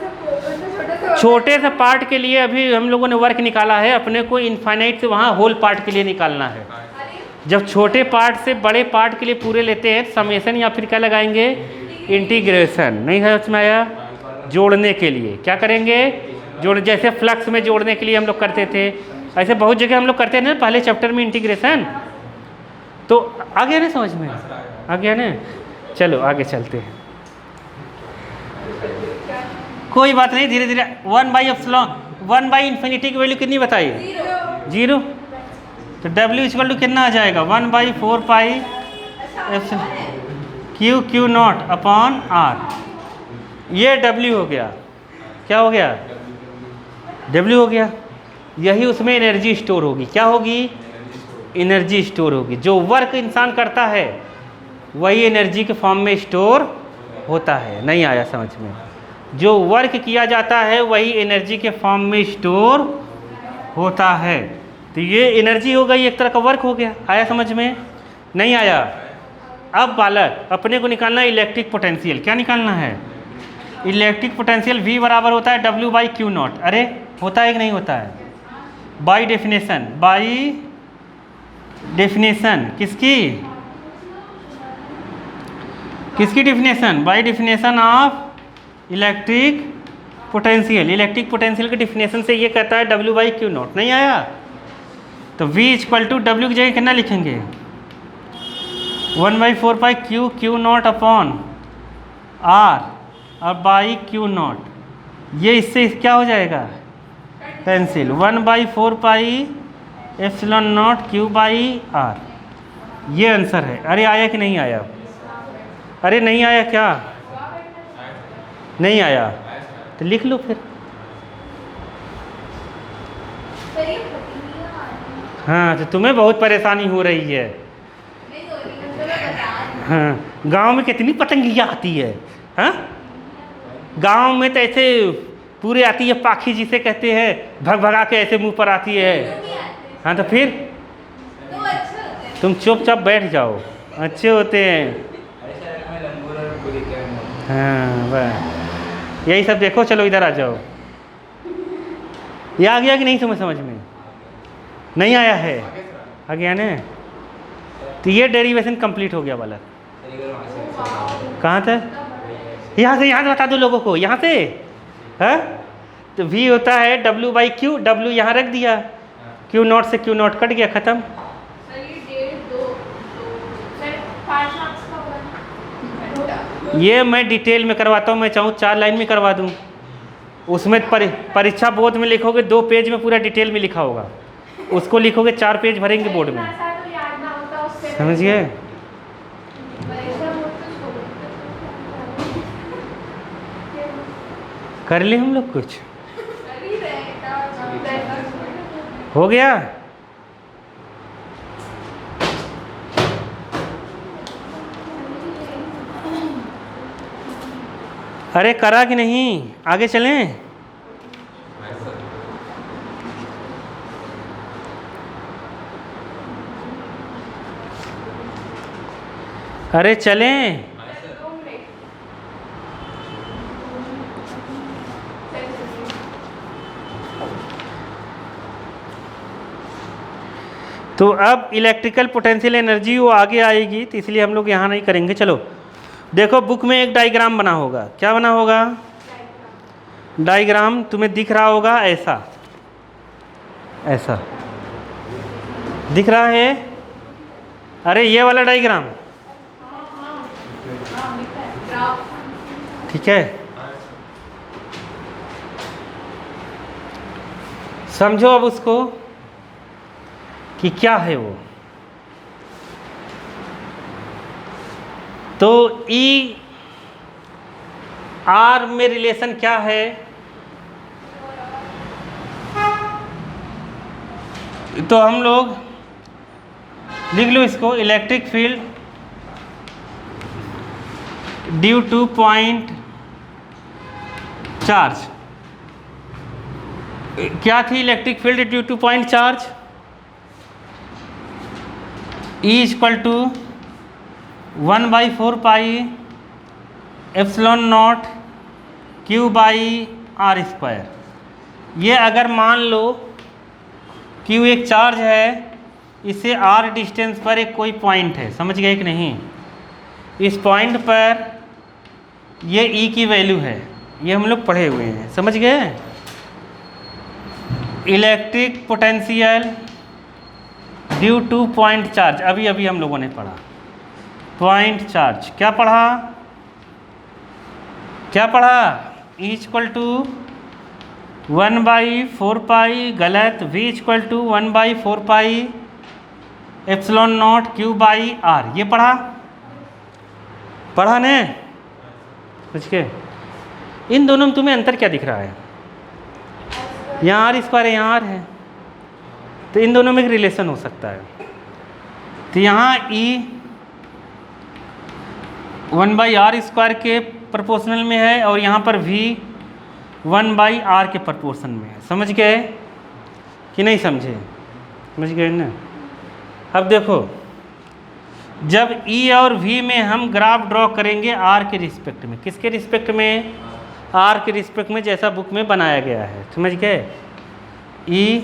छोटे से पार्ट के लिए अभी हम लोगों ने वर्क निकाला है, अपने को इनफाइनाइट से वहाँ होल पार्ट के लिए निकालना है। अरे जब छोटे पार्ट से बड़े पार्ट के लिए पूरे लेते हैं समेशन या फिर क्या लगाएंगे? इंटीग्रेशन। नहीं है उसमें आया? जोड़ने के लिए क्या करेंगे? जोड़, जैसे फ्लक्स में जोड़ने के लिए हम लोग करते थे, ऐसे बहुत जगह हम लोग करते हैं ना पहले चैप्टर में इंटीग्रेशन। तो आ गया ना समझ में? आ गया ना? चलो आगे चलते हैं। कोई बात नहीं, धीरे धीरे। 1/एप्सिलॉन 1/इन्फिनिटी की वैल्यू कितनी बताइए? 0। तो W इक्वल टू कितना आ जाएगा? 1/4 pi Q Q naught upon R। ये W हो गया। क्या हो गया? W हो गया। यही उसमें एनर्जी स्टोर होगी। क्या होगी? एनर्जी स्टोर होगी। जो वर्क इंसान करता है वही एनर्जी के फॉर्म में स्टोर होता है। नहीं आया समझ में? जो वर्क किया जाता है वही एनर्जी के फॉर्म में स्टोर होता है। तो ये एनर्जी हो गई, एक तरह का वर्क हो गया। आया समझ में? नहीं आया? अब बालक अपने को निकालना है इलेक्ट्रिक पोटेंशियल। क्या निकालना है? इलेक्ट्रिक पोटेंशियल V बराबर होता है W/Q0। अरे होता है कि नहीं होता है? बाई डेफिनेशन किसकी? किसकी definition? By definition of electric potential. Electric potential के डेफिनेशन से ये कहता है W/Q0। नहीं आया? तो V इक्वल टू W की जगह कितना लिखेंगे? 1/4 पाई Q0 अपॉन R और बाई Q0। ये इससे क्या हो जाएगा? Cancel. 1/4 pi epsilon not Q/R। ये आंसर है। अरे आया कि नहीं आया? अरे नहीं आया क्या? नहीं आया तो लिख लो फिर। सही है। हाँ तो तुम्हें बहुत परेशानी हो रही है। नहीं हो रही है, तो मैं बता रही हूँ। हाँ, गांव में कितनी पतंगियाँ आती है। हाँ, गांव में तो ऐसे पूरे आती है, पाखी जिसे कहते हैं, भग भगा के ऐसे मुंह पर आती है। क्यों नहीं आते? हाँ तो फिर तो अच्छे होते हैं। तुम चुपचाप बैठ जाओ, अच्छे होते हैं। ऐसा है मैं लंगूर और पूरी क्या हाँ बस यही सब देखो। चलो इधर आ जाओ। ये आ गया कि नहीं समझ में? नहीं आया है? आ गया ना? तो ये डेरिवेशन कंप्लीट हो गया वाला। कहाँ तक? यहाँ से बता दो लोगों को, यहाँ से। हाँ तो V होता है W/Q। W यहाँ रख दिया, Q0 से Q0 कट गया, ख़त्म। सर ये 1.5 2 सर 5 मार्क्स का होगा। ये मैं डिटेल में करवाता हूँ। मैं चाहूँ 4 लाइन में करवा दूँ। उसमें परीक्षा बोर्ड में लिखोगे 2 पेज में पूरा डिटेल में लिखा होगा, उसको लिखोगे 4 पेज भरेंगे बोर्ड में। तो याद ना होता उससे। समझिए? परीक्षा बोर्ड तो छोड़ो। कर ले हम लोग कुछ। कर ही रहे हैं। हो गया? अरे करा कि नहीं? आगे चलें? अरे चलें? तो अब इलेक्ट्रिकल पोटेंशियल एनर्जी वो आगे आएगी, तो इसलिए हम लोग यहाँ नहीं करेंगे। चलो देखो, बुक में एक डायग्राम बना होगा। क्या बना होगा? डायग्राम तुम्हें दिख रहा होगा ऐसा, ऐसा दिख रहा है। अरे ये वाला डायग्राम, ठीक है? समझो अब उसको कि क्या है वो। तो ई आर में रिलेशन क्या है? तो हम लोग लिख लो इसको, electric field due to point charge. क्या थी electric field due to point charge? E equal to 1/4 epsilon naught Q by R square. ये अगर मान लो Q एक चार्ज है, इसे R डिस्टेंस पर एक कोई पॉइंट है, समझ गए कि नहीं? इस पॉइंट पर ये E की वैल्यू है, ये हम लोग पढ़े हुए हैं, समझ गए? Electric potential due to point charge, अभी अभी हम लोगों ने पढ़ा पॉइंट चार्ज। क्या पढ़ा? क्या पढ़ा? E इक्वल टू 1/4 गलत, V equal to 1/4 epsilon naught Q by R. ये पढ़ा? पढ़ा ने? समझ के? इन दोनों में तुम्हें अंतर क्या दिख रहा है? यहाँ आर स्क्वायर है, यहाँ आर है, तो इन दोनों में एक रिलेशन हो सकता है। तो यहाँ E 1/r² के प्रोपोर्शनल में है और यहाँ पर V 1/r के प्रोपोर्शन में है। समझ गए कि नहीं समझे? समझ गए ना? अब देखो, जब E और V में हम ग्राफ ड्रॉ करेंगे R के रिस्पेक्ट में, किसके रिस्पेक्ट में? R के रिस्पेक्ट में, जैसा बुक में बनाया गया है। समझ गए? E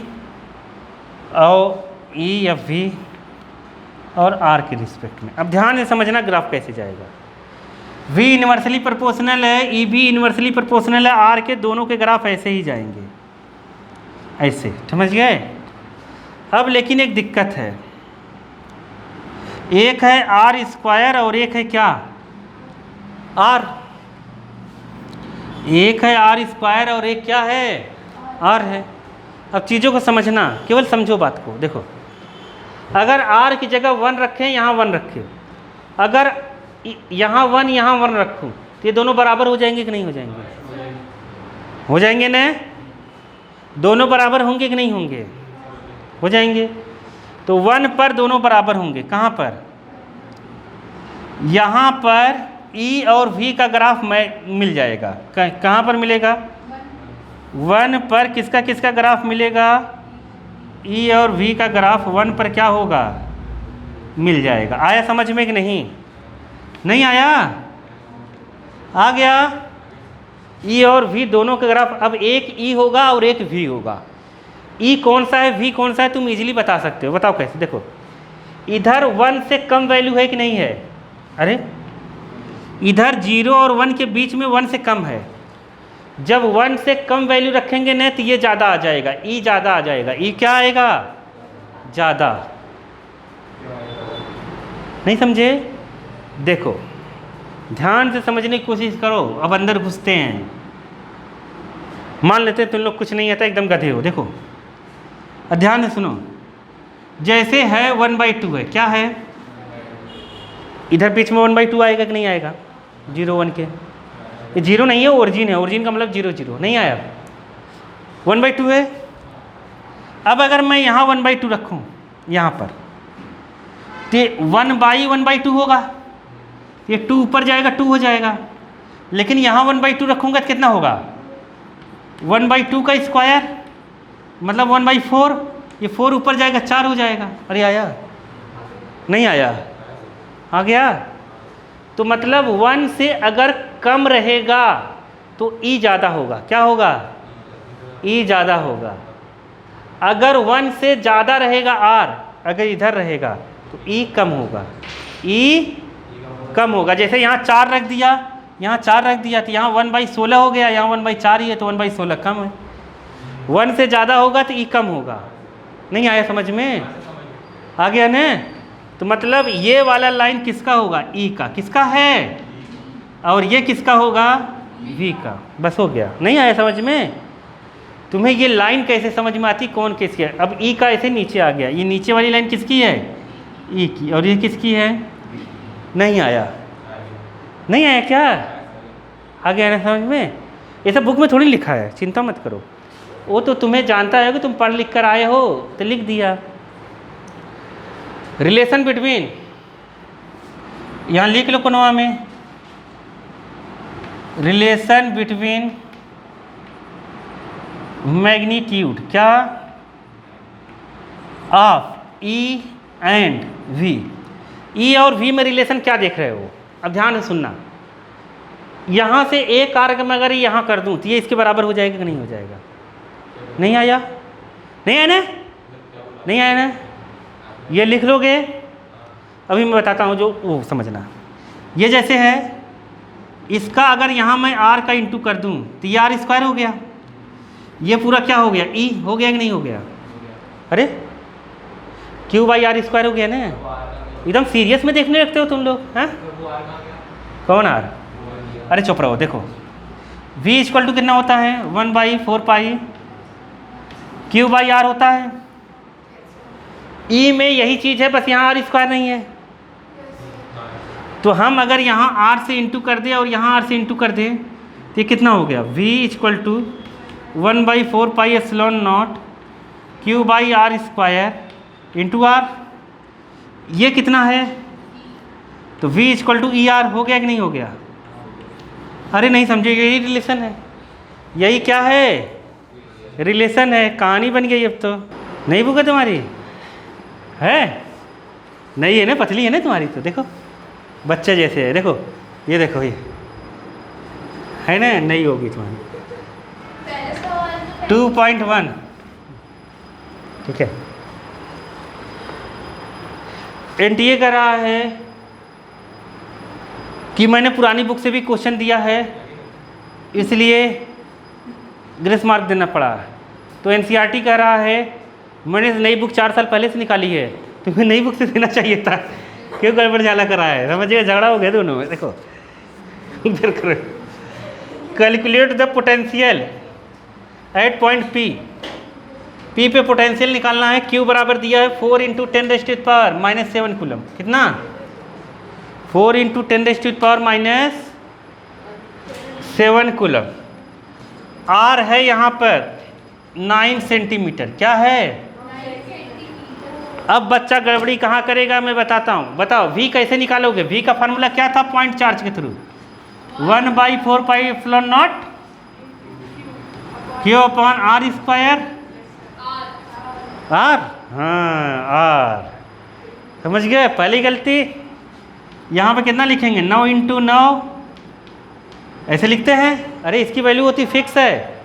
और E या V और R के रिस्पेक्ट में। अब ध्यान से समझना ग्राफ कैसे जाएगा। V इन्वर्सली प्रोपोर्शनल है, E भी इन्वर्सली प्रोपोर्शनल है R के, दोनों के ग्राफ ऐसे ही जाएंगे, ऐसे। समझ गए? अब लेकिन एक दिक्कत है, एक है R² और एक है क्या? R। एक है R² और एक क्या है? R है। अब चीज़ों को समझना, केवल समझो बात को। देखो, अगर R की जगह 1 रखें, यहाँ 1 रखें, अगर यहाँ 1 यहाँ 1 रखूँ, तो ये दोनों बराबर हो जाएंगे कि नहीं हो जाएंगे? हो जाएंगे ना? दोनों बराबर होंगे कि नहीं होंगे? हो जाएंगे। तो 1 पर दोनों बराबर होंगे। कहाँ पर? यहाँ पर E और V का ग्राफ मिल जाएगा। कहाँ पर मिलेगा? 1 पर किसका किसका ग्राफ मिलेगा? E और V का ग्राफ 1 पर क्या होगा? मिल जाएगा। आया समझ में कि नहीं? नहीं आया? आ गया? E और V दोनों का ग्राफ, अब एक E होगा और एक V होगा। E कौन सा है, V कौन सा है, तुम इजीली बता सकते हो। बताओ कैसे? देखो, इधर 1 से कम वैल्यू है कि नहीं है? अरे इधर 0 और 1 के बीच में 1 से कम है। जब 1 से कम वैल्यू रखेंगे ना, तो ये ज़्यादा आ जाएगा, E ज़्यादा आ जाएगा। E क्या आएगा? ज़्यादा। नहीं समझे? देखो, ध्यान से समझने की कोशिश करो। अब अंदर घुसते हैं। मान लेते हैं तुम लोग कुछ नहीं आता, एकदम गधे हो। देखो, ध्यान से सुनो। जैसे है 1/2 है, क्या है? इधर बीच में 1/2 आएगा कि नहीं आएगा? 0 1 के, ये 0 नहीं है, ओरिजिन है। ओरिजिन का मतलब 0 0 नहीं आया, 1/2 है। अब अगर मैं यहाँ 1/2 रखूँ यहाँ पर, तो 1/1/2 होगा। ये 2 ऊपर जाएगा, 2 हो जाएगा। लेकिन यहाँ 1/2 रखूँगा तो कितना होगा? 1/2 का स्क्वायर मतलब 1/4। ये 4 ऊपर जाएगा, 4 हो जाएगा। अरे आया? नहीं आया? आ गया? तो मतलब 1 से अगर कम रहेगा तो E ज़्यादा होगा। क्या होगा? E ज़्यादा होगा। अगर 1 से ज़्यादा रहेगा R, अगर इधर रहेगा तो E कम होगा। E कम होगा। जैसे यहाँ 4 रख दिया, यहाँ 4 रख दिया, तो यहाँ 1/16 हो गया, यहाँ 1/4 ही है, तो 1/16 कम है। 1 से ज़्यादा होगा तो E कम होगा। नहीं आया समझ में? आ गया ना? तो मतलब ये वाला लाइन किसका होगा? E का। किसका है? और ये किसका होगा? V का। बस हो गया। नहीं आया समझ में? तुम्हें ये लाइन कैसे समझ में आती, कौन किसकी है? अब E का ऐसे नीचे आ गया। ये नीचे वाली लाइन किसकी है? E की। और ये किसकी है? नहीं आया? नहीं आया क्या? आ गया ना समझ में? ये सब बुक में थोड़ी लिखा है, चिंता मत करो। वो तो तुम्हें जानता है कि तुम पढ़ लिख कर आए हो, तो लिख दिया। रिलेशन बिटवीन, यहाँ लिख लो कोनवा में, रिलेशन बिटवीन मैग्नीट्यूड क्या ऑफ ई एंड वी। ई और वी में रिलेशन क्या देख रहे हो? अब ध्यान से सुनना, यहाँ से एक कारक में अगर यहाँ कर दूँ तो ये इसके बराबर हो जाएगा कि नहीं हो जाएगा? नहीं आया? नहीं आया ना? नहीं आया ना? ये लिख लोगे, अभी मैं बताता हूँ जो वो समझना। ये जैसे है, इसका अगर यहाँ मैं r का इंटू कर दूँ तो ये r स्क्वायर हो गया, ये पूरा क्या हो गया? ई हो गया कि नहीं हो गया? अरे क्यू बाई आर स्क्वायर हो गया ना? एकदम सीरियस में देखने लगते हो तुम लोग, हैं? कौन आर? अरे चुप रहो, देखो v इक्वल टू कितना होता है? 1/4 पाई क्यू बाई आर होता है। ई में यही चीज़ है, बस यहाँ आर स्क्वायर नहीं है। तो हम अगर यहाँ r से इंटू कर दें और यहाँ r से इंटू कर दें तो ये कितना हो गया? v equal to 1/4 pi epsilon naught Q by R square into R. ये कितना है? तो v equal to E R हो गया कि नहीं हो गया? अरे नहीं समझे, यही रिलेशन है। यही क्या है? रिलेशन है। कहानी बन गई अब तो। नहीं बुका तुम्हारी है? नहीं है ना? पतली है ना तुम्हारी तो। देखो बच्चे जैसे है, देखो ये देखो, ये है ना? नहीं होगी तुम्हारी। पहले सवाल तो 2.1 ठीक है। एनटीए कर रहा है कि मैंने पुरानी बुक से भी क्वेश्चन दिया है, इसलिए ग्रेस मार्क देना पड़ा। तो एनसीईआरटी कह रहा है मैंने नई बुक 4 साल पहले से निकाली है, तुम्हें नई बुक से देना चाहिए था, क्यों गड़बड़ झाला करा है? समझिए, झगड़ा हो गया दोनों में। देखो इधर करो, calculate the potential at point P. P पे पोटेंशियल निकालना है। क्यू बराबर दिया है 4 × 10⁻⁻7 कूलम। कितना? 4 × 10⁻⁻7 कूलम। आर है यहाँ पर 9 सेंटीमीटर। क्या है? अब बच्चा गड़बड़ी कहाँ करेगा मैं बताता हूँ। बताओ v कैसे निकालोगे? v का फार्मूला क्या था? पॉइंट चार्ज के through 1/4 pi epsilon naught Q upon R square. R, हाँ आर, समझ गए? पहली गलती। यहाँ पे कितना लिखेंगे? 9 × 9 ऐसे लिखते हैं। अरे इसकी वैल्यू होती फिक्स है।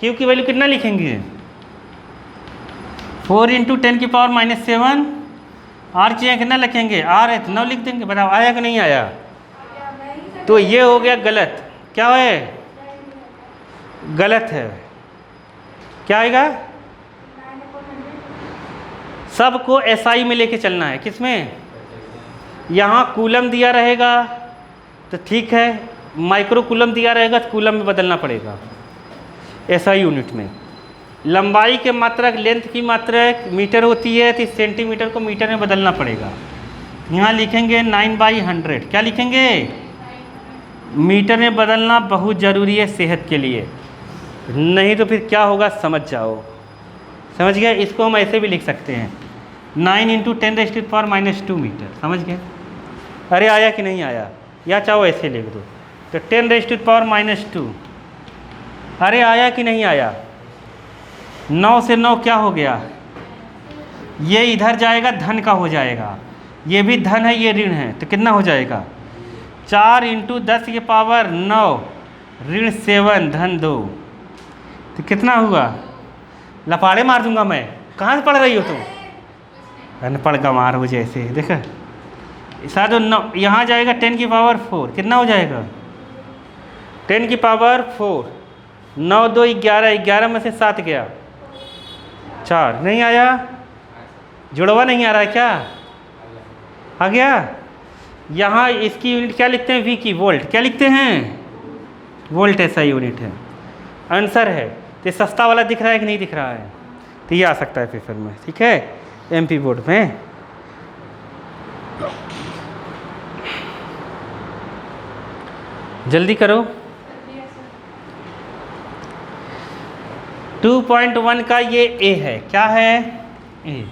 क्यू की वैल्यू कितना लिखेंगे? 4 × 10⁻⁻7। आर चाहिए कितना लिखेंगे? आर है तो 9 लिख देंगे। बताओ आया कि नहीं आया? तो ये हो गया गलत। क्या है? गलत है। क्या आएगा? सबको एसआई में लेके चलना है। किसमें? यहाँ कूलम दिया रहेगा तो ठीक है, माइक्रो कूलम दिया रहेगा तो कूलम में बदलना पड़ेगा एसआई यूनिट में। लंबाई के मात्रक, लेंथ की मात्रक मीटर होती है तो इस सेंटीमीटर को मीटर में बदलना पड़ेगा। यहाँ लिखेंगे 9/100। क्या लिखेंगे? मीटर में बदलना बहुत ज़रूरी है सेहत के लिए, नहीं तो फिर क्या होगा समझ जाओ। समझ गए? इसको हम ऐसे भी लिख सकते हैं 9 × 10⁻⁻2 मीटर। समझ गए? अरे आया कि नहीं आया? या चाहो ऐसे लिख दो तो 10⁻⁻2। अरे आया कि नहीं आया? 9 से 9 क्या हो गया? ये इधर जाएगा, धन का हो जाएगा। ये भी धन है, ये ऋण है, तो कितना हो जाएगा? 4 × 10⁻9 ऋण 7 धन 2। तो कितना हुआ? लपाड़े मार दूंगा मैं। कहाँ से पढ़ रही हो तुम? अनपढ़ गंवार हो जैसे। देखा साथ 9 यहाँ जाएगा 10⁻4। कितना हो जाएगा? 10⁻4। 9 2 11, 11 में से 7 गया 4। नहीं आया? जुड़वा नहीं आ रहा है क्या? आ गया? यहाँ इसकी यूनिट क्या लिखते हैं? वी की वोल्ट। क्या लिखते हैं? वोल्ट ऐसा यूनिट है। आंसर है। तो सस्ता वाला दिख रहा है कि नहीं दिख रहा है? तो ये आ सकता है पेपर में। ठीक है, एमपी बोर्ड में। जल्दी करो। 2.1 का ये ए है। क्या है? ए।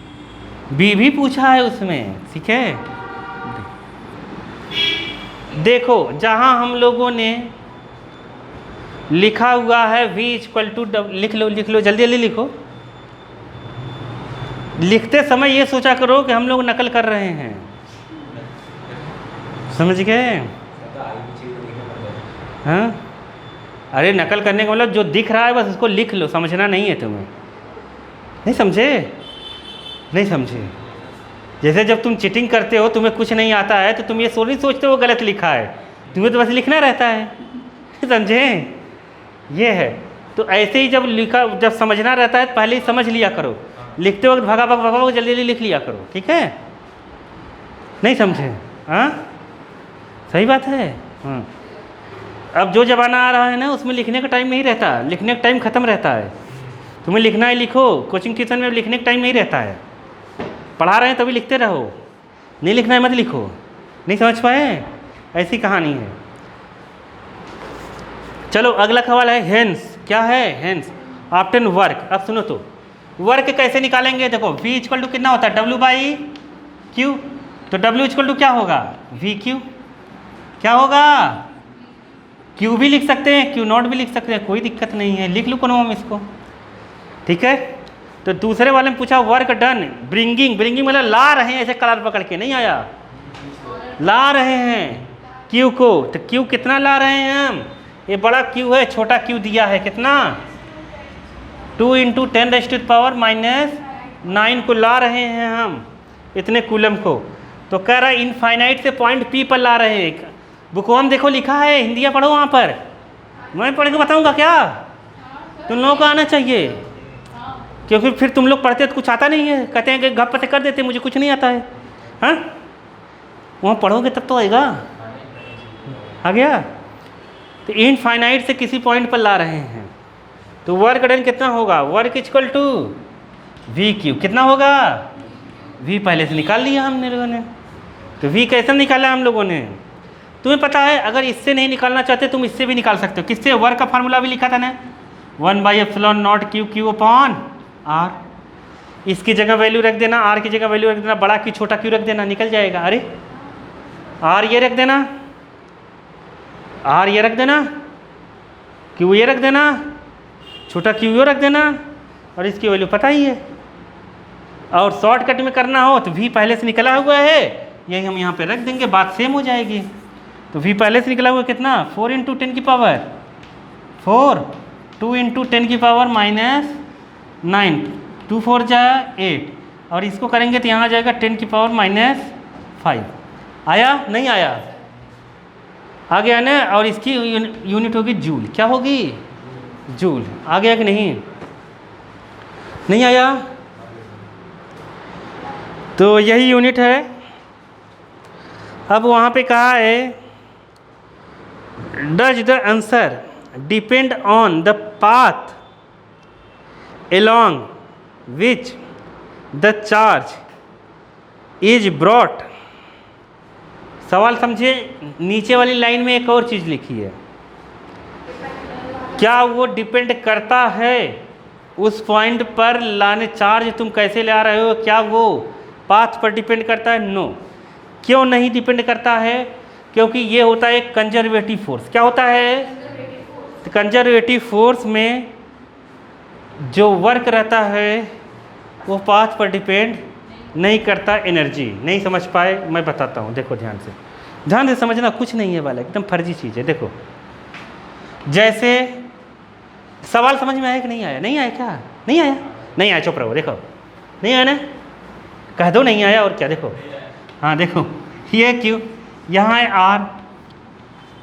बी भी पूछा है उसमें, ठीक है। देखो जहां हम लोगों ने लिखा हुआ है v इक्वल टू, लिख लो जल्दी जल्दी लिखो। लिखते समय ये सोचा करो कि हम लोग नकल कर रहे हैं, समझ गए? तो आगे पीछे को लिखना पड़ता है। हाँ, अरे नकल करने का मतलब जो दिख रहा है बस उसको लिख लो, समझना नहीं है तुम्हें। नहीं समझे? नहीं समझे? जैसे जब तुम चीटिंग करते हो, तुम्हें कुछ नहीं आता है तो तुम ये नहीं सोचते हो गलत लिखा है, तुम्हें तो बस लिखना रहता है, समझे? ये है। तो ऐसे ही जब समझना रहता है पहले ही समझ लिया करो, लिखते वक्त भगा जल्दी जल्दी लिख लिया करो, ठीक है? नहीं समझे? हाँ, सही बात है। हाँ, अब जो ज़माना आ रहा है ना उसमें लिखने का टाइम नहीं रहता, लिखने का टाइम ख़त्म रहता है। तुम्हें लिखना है लिखो, कोचिंग ट्यूशन में लिखने का टाइम नहीं रहता है। पढ़ा रहे हैं तभी लिखते रहो, नहीं लिखना है मत लिखो। नहीं समझ पाए? ऐसी कहानी है। चलो अगला सवाल है हेंस। क्या है हेंस? Often work. अब सुनो तो वर्क कैसे निकालेंगे? देखो v इक्वल टू कितना होता है, W बाई क्यू। तो W इक्वल टू क्या होगा, वी क्यू। क्या होगा? क्यू भी लिख सकते हैं, क्यू नॉट भी लिख सकते हैं, कोई दिक्कत नहीं है, लिख लो कोनो हम इसको, ठीक है। तो दूसरे वाले में पूछा वर्क डन ब्रिंगिंग। ब्रिंगिंग मतलब ला रहे हैं, ऐसे कलर पकड़ के नहीं आया, ला रहे हैं क्यू को। तो क्यू कितना ला रहे हैं हम? ये बड़ा क्यू है, छोटा क्यू दिया है कितना, 2 × 10⁻⁻9 को ला रहे हैं हम, इतने कूलम को। तो कह रहा है इनफाइनाइट से पॉइंट पी पर ला रहे हैं। बुकों में देखो लिखा है, हिंदिया पढ़ो वहाँ पर, मैं पढ़ के बताऊँगा क्या? तुम लोगों को आना चाहिए, क्योंकि फिर तुम लोग पढ़ते तो कुछ आता नहीं है, कहते हैं कि गप से कर देते, मुझे कुछ नहीं आता है। हाँ, वहाँ पढ़ोगे तब तो आएगा। आ गया? तो इनफाइनाइट से किसी पॉइंट पर ला रहे हैं, तो वर्क डन कितना होगा, work equal to V Q. कितना होगा? वी पहले से निकाल लिया हमने लोगों ने। तो वी कैसे निकाला हम लोगों ने? तुम्हें पता है, अगर इससे नहीं निकालना चाहते तुम इससे भी निकाल सकते हो। किससे? वर्क का फार्मूला भी लिखा था ना, 1/ε0 क्यू अपॉन आर। इसकी जगह वैल्यू रख देना, आर की जगह वैल्यू रख देना, बड़ा क्यू छोटा क्यू रख देना, निकल जाएगा। अरे आर ये रख देना, आर ये रख देना, क्यू ये रख देना, छोटा क्यू ये रख देना, और इसकी वैल्यू पता ही है। और शॉर्टकट में करना हो तो वी पहले से निकला हुआ है, यही हम यहाँ पे रख देंगे, बात सेम हो जाएगी। तो वी पहले से निकला हुआ कितना, 4 × 10⁻4, 2 × 10⁻⁹, 2 4 जा 8, और इसको करेंगे तो यहाँ जाएगा 10⁻⁵। आया? नहीं आया? आ गया ना। और इसकी यूनिट होगी जूल। क्या होगी? जूल। आ गया कि नहीं? नहीं आया? तो यही यूनिट है। अब वहाँ पे कहा है does the answer depend on the path along which the charge is brought। सवाल समझे? नीचे वाली लाइन में एक और चीज़ लिखी है, क्या वो डिपेंड करता है उस पॉइंट पर लाने, चार्ज तुम कैसे ला रहे हो, क्या वो पाथ पर डिपेंड करता है? नो। क्यों नहीं डिपेंड करता है? क्योंकि ये होता है कंजर्वेटिव फोर्स। क्या होता है? कंजर्वेटिव फोर्स में जो वर्क रहता है वो पाथ पर डिपेंड नहीं करता। एनर्जी नहीं समझ पाए? मैं बताता हूँ, देखो ध्यान से समझना, कुछ नहीं है वाला, एकदम फर्जी चीज़ है। देखो जैसे सवाल समझ में आया कि नहीं आया? नहीं आया क्या? नहीं आया? नहीं आया, चुप रहो। देखो नहीं आया ना, कह दो नहीं आया, और क्या? देखो, हाँ देखो, ये क्यू, यहाँ है आर,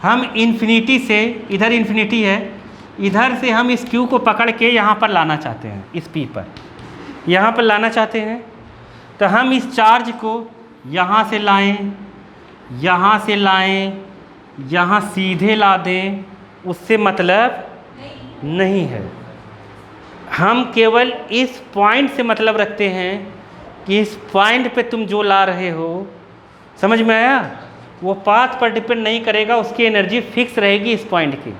हम इन्फिनिटी से, इधर इन्फिनिटी है, इधर से हम इस क्यू को पकड़ के यहाँ पर लाना चाहते हैं, इस पी पर यहाँ पर लाना चाहते हैं। तो हम इस चार्ज को यहाँ से लाएं, यहाँ से लाएं, यहाँ सीधे ला दें, उससे मतलब नहीं है। हम केवल इस पॉइंट से मतलब रखते हैं कि इस पॉइंट पे तुम जो ला रहे हो, समझ में आया? वो पाथ पर डिपेंड नहीं करेगा, उसकी एनर्जी फिक्स रहेगी इस पॉइंट की।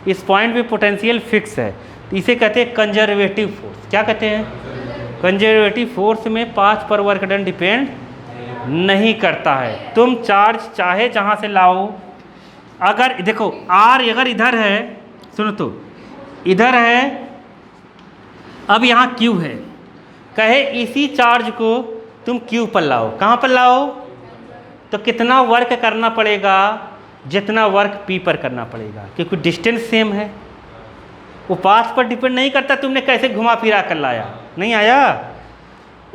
इस पॉइंट पे पोटेंशियल फिक्स है, तो इसे कहते हैं कंजर्वेटिव फोर्स। क्या कहते हैं? कंजर्वेटिव फोर्स में पाथ पर वर्क डन डिपेंड नहीं करता है। तुम चार्ज चाहे जहाँ से लाओ, अगर देखो आर अगर इधर है, सुनो तो इधर है, अब यहाँ क्यू है, कहे इसी चार्ज को तुम क्यू पर लाओ, कहाँ पर लाओ, तो कितना वर्क करना पड़ेगा, जितना वर्क पी पर करना पड़ेगा, क्योंकि डिस्टेंस सेम है। वो पाथ पर डिपेंड नहीं करता तुमने कैसे घुमा फिरा कर लाया, नहीं आया,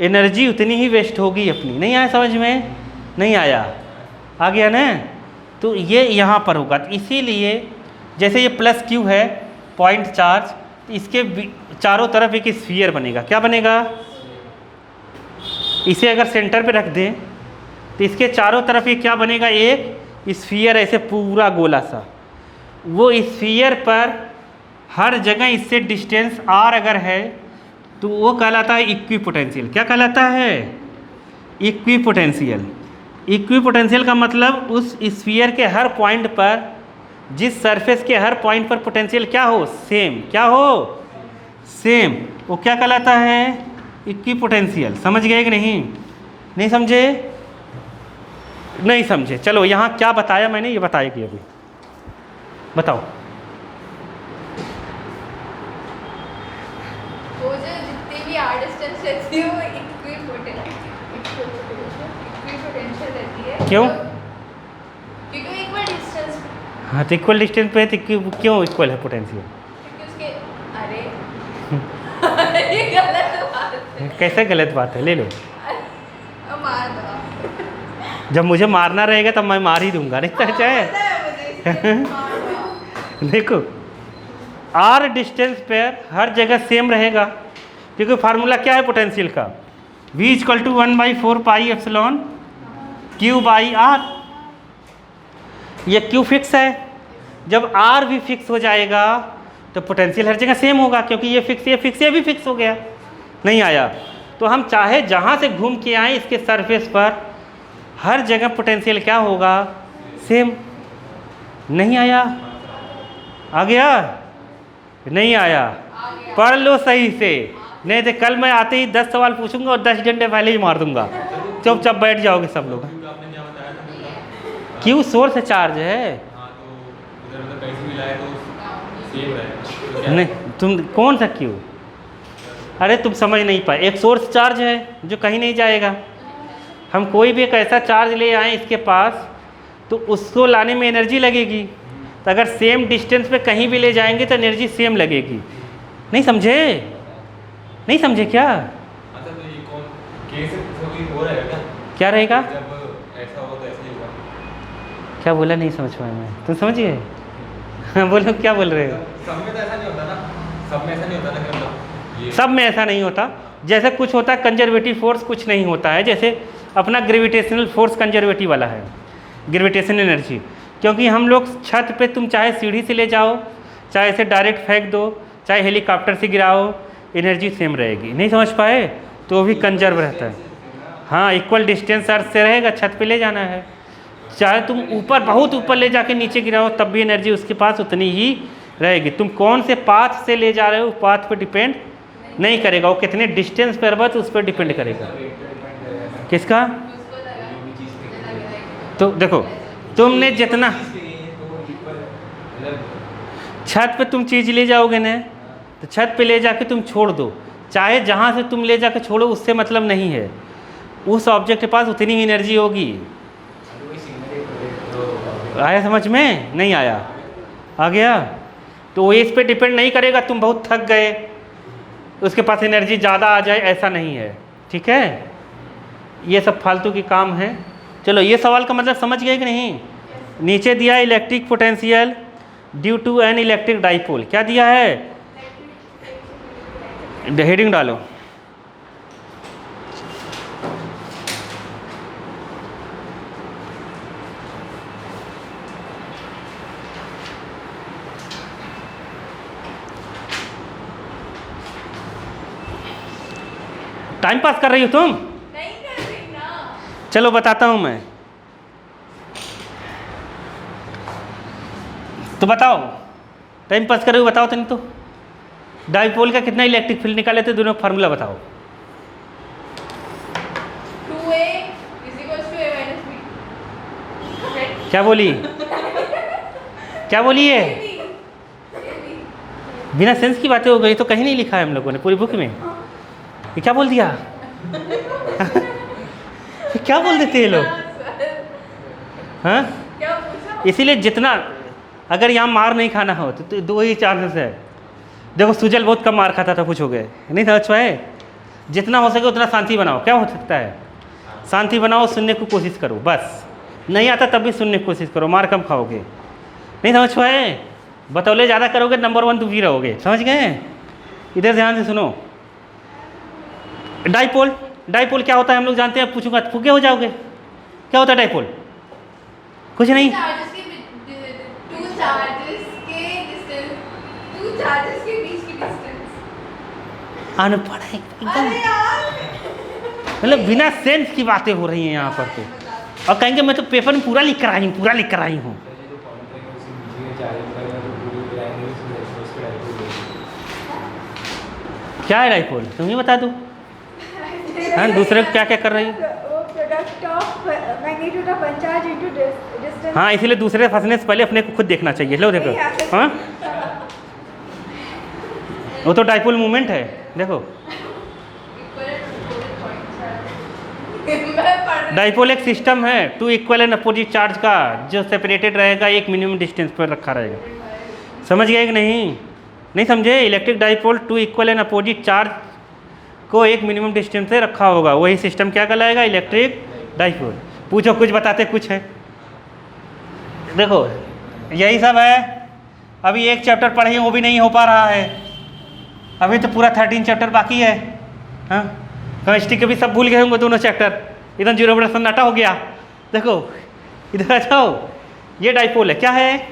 एनर्जी उतनी ही वेस्ट होगी अपनी। नहीं आया समझ में, नहीं आया, आ गया ना। तो ये यहाँ पर होगा, तो इसीलिए जैसे ये प्लस क्यू है पॉइंट चार्ज, तो इसके चारों तरफ एक स्फीयर बनेगा। क्या बनेगा, इसे अगर सेंटर पे रख दें तो इसके चारों तरफ ये क्या बनेगा, एक स्फीयर ऐसे पूरा गोला सा। वो स्फीयर पर हर जगह इससे डिस्टेंस आर अगर है तो वो कहलाता है इक्विपोटेंशियल। क्या कहलाता है, इक्विपोटेंशियल। इक्विपोटेंशियल का मतलब उस स्फीयर के हर पॉइंट पर, जिस सरफेस के हर पॉइंट पर पोटेंशियल क्या हो, सेम, क्या हो, सेम, वो क्या कहलाता है, इक्विपोटेंशियल। समझ गए कि नहीं, नहीं समझे, नहीं समझे। चलो यहाँ क्या बताया मैंने, ये बताएगी अभी, बताओ। वो जो जितनी भी आर डिस्टेंस रहती है वो इक्विपोटेंशियल रहती है। क्यों? क्योंकि वो इक्वल डिस्टेंस, हाँ तो इक्वल डिस्टेंस पे तो क्यों इक्वल है पोटेंशियल, क्योंकि उसके, अरे ये गलत बात है। कैसे गलत बात है, ले लो। मार दो। जब मुझे मारना रहेगा तब मैं मार ही दूंगा, नहीं तो चाहे पता है मुझे, मार दो। देखो आर डिस्टेंस पर हर जगह सेम रहेगा, क्योंकि फार्मूला क्या है पोटेंशियल का, V = 1/4 pi epsilon Q by R. ये Q फिक्स है, जब R भी फिक्स हो जाएगा तो पोटेंशियल हर जगह सेम होगा, क्योंकि ये फिक्स, ये फिक्स, ये भी फिक्स हो गया। नहीं आया, तो हम चाहे जहाँ से घूम के आए इसके सरफेस पर हर जगह पोटेंशियल क्या होगा, सेम। नहीं आया, आ गया, नहीं आया, पढ़ लो सही से, नहीं तो कल मैं आते ही 10 सवाल पूछूंगा और 10 डंडे पहले ही मार दूंगा, चुपचाप बैठ जाओगे सब लोग। आपने क्या बताया था, क्यू सोर्स चार्ज है। हाँ तो उधर कहीं से भी लाए तो सेम रहेगा, तो क्या नहीं, तुम कौन सा क्यू, अरे तुम समझ नहीं पाए, एक सोर्स चार्ज है जो कहीं नहीं जाएगा। हम कोई भी एक ऐसा चार्ज ले आए इसके पास तो उसको लाने में एनर्जी लगेगी, तो अगर सेम डिस्टेंस पे कहीं भी ले जाएंगे तो एनर्जी सेम लगेगी। नहीं समझे, नहीं समझे क्या, अच्छा तो ये कौन केस कोई हो रहेगा क्या, क्या रहेगा, जब ऐसा हो तो ऐसा ही होगा। क्या बोला नहीं समझ पाया मैं, तुम समझिए। हाँ बोलो, क्या बोल रहे हो। सब में तो ऐसा नहीं होता ना, सब में ऐसा नहीं होता ना, कि मतलब ये सब में ऐसा नहीं होता, जैसे कुछ होता है कंजर्वेटिव फोर्स, कुछ नहीं होता है। जैसे अपना ग्रेविटेशनल फोर्स कंजर्वेटिव वाला है, ग्रेविटेशनल एनर्जी, क्योंकि हम लोग छत पे तुम चाहे सीढ़ी से ले जाओ, चाहे इसे डायरेक्ट फेंक दो, चाहे हेलीकॉप्टर से गिराओ, एनर्जी सेम रहेगी। नहीं समझ पाए, तो वो भी कंजर्व रहता है। हाँ, इक्वल डिस्टेंस अर्थ से रहेगा, छत पे ले जाना है, चाहे तुम ऊपर बहुत ऊपर ले जाके नीचे गिराओ तब भी एनर्जी उसके पास उतनी ही रहेगी। तुम कौन से पाथ से ले जा रहे हो पाथ पे डिपेंड नहीं करेगा, वो कितने डिस्टेंस पर बस उस पर डिपेंड करेगा। किसका, तो देखो तुमने जितना छत पे तुम चीज़ ले जाओगे ना, तो छत पे ले जाके तुम छोड़ दो, चाहे जहाँ से तुम ले जाके छोड़ो उससे मतलब नहीं है, उस ऑब्जेक्ट के पास उतनी ही एनर्जी होगी। आया समझ में, नहीं आया, आ गया। तो वो इस पे डिपेंड नहीं करेगा तुम बहुत थक गए उसके पास एनर्जी ज़्यादा आ जाए, ऐसा नहीं है। ठीक है, ये सब फालतू की काम है। चलो ये सवाल का मतलब समझ गए कि नहीं। नीचे दिया electric potential due to an electric dipole, क्या दिया है, हेडिंग डालो। टाइम पास कर रही हो तुम, नहीं कर रही ना। चलो बताता हूं मैं, तो बताओ, टाइम पास कर रहे हो बताओ तो, नहीं तो डाइपोल का कितना इलेक्ट्रिक फील्ड निकाले थे, दोनों फार्मूला बताओ। क्या बोली? क्या बोली है? बिना सेंस की बातें हो गई तो कहीं नहीं लिखा है हम लोगों ने पूरी बुक में। ये क्या बोल दिया? ये क्या बोल देते हैं लोग? हाँ, क्या पूछा? इसीलिए जितना अगर यहाँ मार नहीं खाना हो तो दो ही चांसेस है। देखो सुजल बहुत कम मार खाता था, कुछ हो गए नहीं था। अच्छा है, जितना हो सके उतना शांति बनाओ। क्या हो सकता है? शांति बनाओ, सुनने की कोशिश करो, बस। नहीं आता तब भी सुनने की कोशिश करो, मार कम खाओगे। नहीं समझ पाए? बतौले ज़्यादा करोगे, नंबर 1 तुम ही रहोगे। समझ गए? इधर ध्यान से सुनो। डाइपोल, डाइपोल क्या होता है हम लोग जानते हैं। पूछूंगा तो फूके हो जाओगे। क्या होता है डाइपोल? कुछ नहीं। टू चार्जेस के बीच की डिस्टेंस। अनपढ़ है एकदम, अरे यार, मतलब बिना सेंस की बातें हो रही हैं यहाँ पर तो। और कहेंगे मैं तो पेपर में पूरा लिख कर आई हूँ, पूरा लिख कर आई हूँ। क्या है डाइपोल? तुम ही बता दो। हाँ, दूसरे को क्या क्या कर रही है? वो product of magnitude of one charge into distance. हाँ, इसीलिए दूसरे फंसने से पहले अपने को खुद देखना चाहिए। लो देखो, हाँ, वो तो डाइपोल मूवमेंट है। देखो, डाइपोल एक सिस्टम है two equal and opposite charge का, जो सेपरेटेड रहेगा, एक मिनिमम डिस्टेंस पर रखा रहेगा। समझ गए कि नहीं? नहीं समझे? Electric dipole two equal and opposite charge को एक मिनिमम डिस्टेंस से रखा होगा, वही सिस्टम क्या कहलाएगा? Electric dipole. पूछो, कुछ बताते कुछ है। देखो यही सब है। अभी एक चैप्टर पढ़े वो भी नहीं हो पा रहा है, अभी तो पूरा 13 चैप्टर बाकी है। हाँ, केमिस्ट्री के भी सब भूल गए होंगे दोनों चैप्टर, एकदम जीरो बड़ा सन्नाटा हो गया। देखो इधर आ जाओ, ये डाइपोल है। क्या है?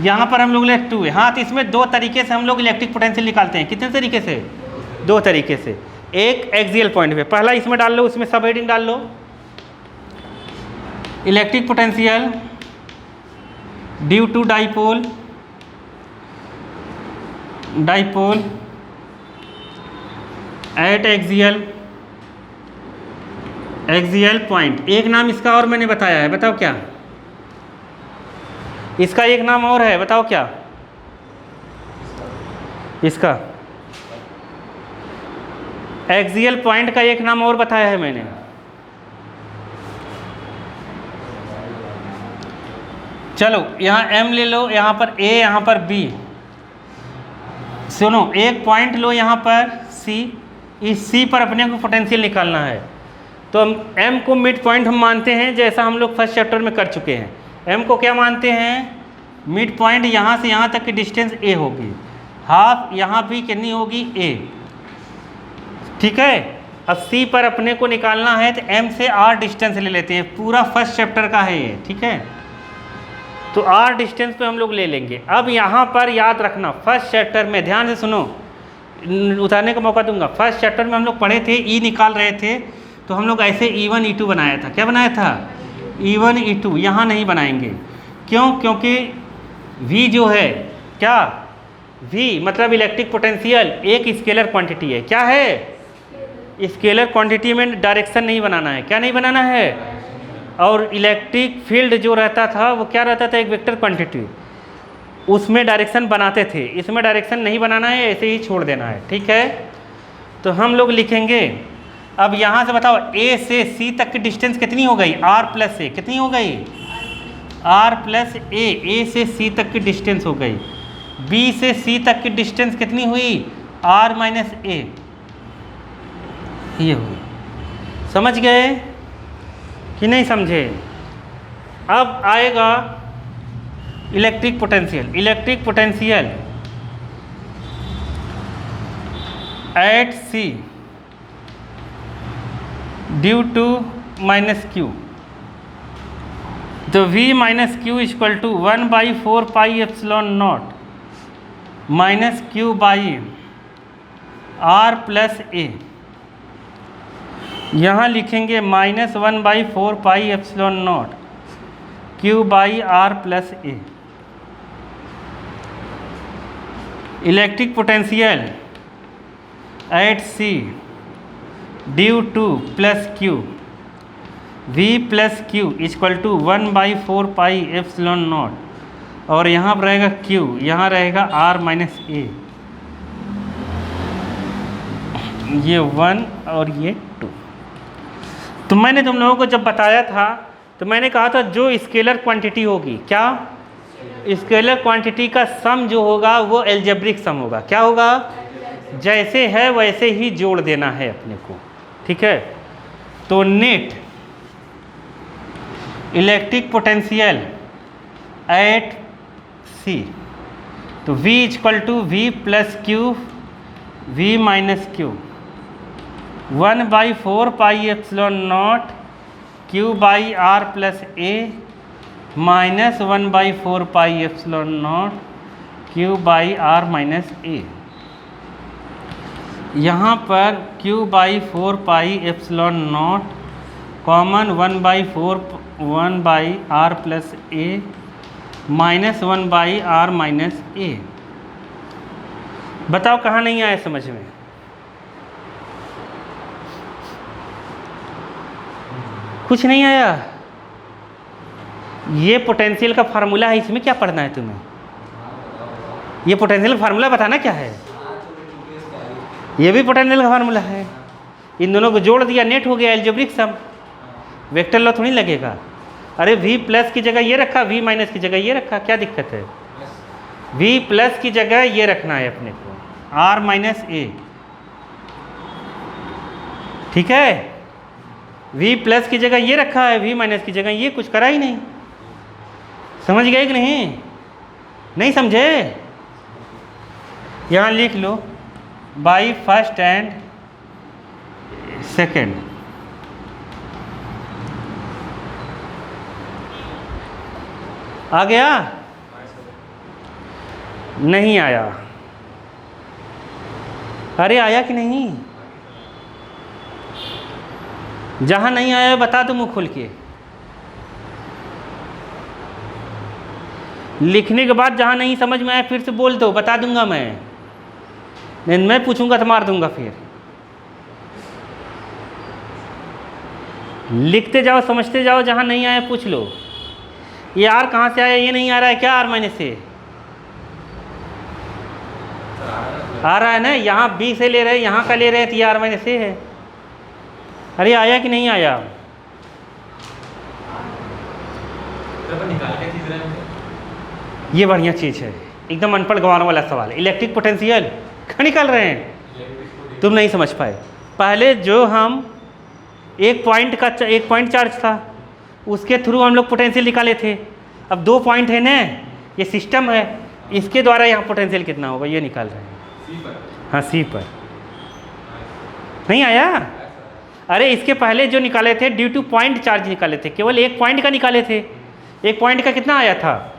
यहाँ पर हम लोग ले 2 है। हाँ, तो इसमें 2 तरीके से हम लोग इलेक्ट्रिक पोटेंशियल निकालते हैं। कितने तरीके से? 2 तरीके से। एक एक्सियल पॉइंट पे, पहला इसमें डाल लो, उसमें सब हेडिंग डाल लो। Electric potential due to dipole, dipole at axial, axial point. एक नाम इसका और मैंने बताया है, बताओ क्या? इसका एक नाम और है, बताओ क्या? इसका एक्सियल पॉइंट का एक नाम और बताया है मैंने। चलो यहाँ M ले लो, यहाँ पर A, यहाँ पर B। सुनो, एक पॉइंट लो यहाँ पर C, इस C पर अपने को पोटेंशियल निकालना है। तो हम M को मिड पॉइंट हम मानते हैं, जैसा हम लोग फर्स्ट चैप्टर में कर चुके हैं। M को क्या मानते हैं? मिड पॉइंट यहाँ से यहाँ तक की डिस्टेंस A होगी, हाफ यहाँ भी कितनी होगी? A। ठीक है। अब C पर अपने को निकालना है तो M से R डिस्टेंस ले लेते हैं, पूरा फर्स्ट चैप्टर का है ये। ठीक है, तो R डिस्टेंस पे हम लोग ले लेंगे। अब यहाँ पर याद रखना, फर्स्ट चैप्टर में ध्यान से सुनो, उतारने का मौका दूंगा। फर्स्ट चैप्टर में हम लोग पढ़े थे, E निकाल रहे थे तो हम लोग ऐसे E1 E2 बनाया था। क्या बनाया था? E1 E2। यहाँ नहीं बनाएंगे। क्यों? क्योंकि V जो है, क्या V मतलब इलेक्ट्रिक पोटेंशियल एक स्केलर क्वांटिटी है। क्या है? स्केलर क्वांटिटी में डायरेक्शन नहीं बनाना है। क्या नहीं बनाना है? और इलेक्ट्रिक फील्ड जो रहता था वो क्या रहता था? एक वेक्टर क्वांटिटी, उसमें डायरेक्शन बनाते थे। इसमें डायरेक्शन नहीं बनाना है, ऐसे ही छोड़ देना है। ठीक है, तो हम लोग लिखेंगे। अब यहाँ से बताओ, A से C तक की डिस्टेंस कितनी हो गई? R plus A। कितनी हो गई? R plus A। A से C तक की डिस्टेंस हो गई। B से C तक की डिस्टेंस कितनी हुई? R minus A। ये हुई। समझ गए कि नहीं समझे? अब आएगा electric potential. Electric potential at C due to minus Q। तो V minus Q equal to 1/4 pi epsilon naught minus Q by R plus A। यहाँ लिखेंगे minus 1/4 pi epsilon naught Q by R plus A। Electric potential at C due to plus Q v plus Q equal to 1/4πε0 और यहाँ पर रहेगा q, यहाँ रहेगा r minus ए, ये 1 और ये 2। तो मैंने तुम लोगों को जब बताया था तो मैंने कहा था जो स्केलर क्वांटिटी होगी, क्या स्केलर क्वांटिटी का सम जो होगा वो एल्जेब्रिक सम होगा। क्या होगा? जैसे है वैसे ही जोड़ देना है अपने को, ठीक है। तो net electric potential at C, तो V equal to V plus Q V minus Q 1/4πε0 Q by R plus A minus 1/4πε0 Q by R minus A। यहाँ पर Q by 4πε0 common 1/R plus A minus 1/R minus A। बताओ कहाँ नहीं आया समझ में? कुछ नहीं आया? ये पोटेंशियल का फार्मूला है, इसमें क्या पढ़ना है तुम्हें? ये पोटेंशियल का फार्मूला बताना क्या है? ये भी पोटेंशियल का फार्मूला है। इन दोनों को जोड़ दिया, नेट हो गया एल्जेब्रिक सम। वेक्टर लॉ थोड़ी लगेगा। अरे v प्लस की जगह ये रखा, v माइनस की जगह ये रखा, क्या दिक्कत है? v प्लस की जगह ये रखना है अपने को, r माइनस a, ठीक है। v प्लस की जगह ये रखा है, v माइनस की जगह ये, कुछ करा ही नहीं। समझ गए कि नहीं? नहीं समझे? यहाँ लिख लो बाई फर्स्ट एंड सेकेंड। आ गया? नहीं आया? अरे आया कि नहीं? जहाँ नहीं आया बता दो मुँह खोल के। लिखने के बाद जहाँ नहीं समझ में आया फिर से बोल दो, बता दूंगा मैं। नहीं मैं पूछूंगा तो मार दूंगा फिर। लिखते जाओ, समझते जाओ, जहाँ नहीं आया पूछ लो। ये आर कहाँ से आया? ये नहीं आ रहा है क्या? आर माइनस से आ रहा है ना, यहाँ बी से ले रहे हैं, यहाँ का ले रहे हैं, तो ये आर माइनस से है। अरे आया कि नहीं आया? ये बढ़िया चीज़ है, एकदम अनपढ़ गंवारों वाला सवाल है। इलेक्ट्रिक पोटेंशियल कहाँ निकाल रहे हैं? तुम नहीं समझ पाए। पहले जो हम एक पॉइंट चार्ज था उसके थ्रू हम लोग पोटेंशियल निकाले थे। अब 2 पॉइंट है ना, ये सिस्टम है, इसके द्वारा यहाँ पोटेंशियल कितना होगा ये निकाल रहे हैं। हाँ सी पर। नहीं आया? अरे इसके पहले जो निकाले थे ड्यू टू पॉइंट चार्ज निकाले थे, केवल एक पॉइंट का निकाले थे। एक पॉइंट का कितना आया था?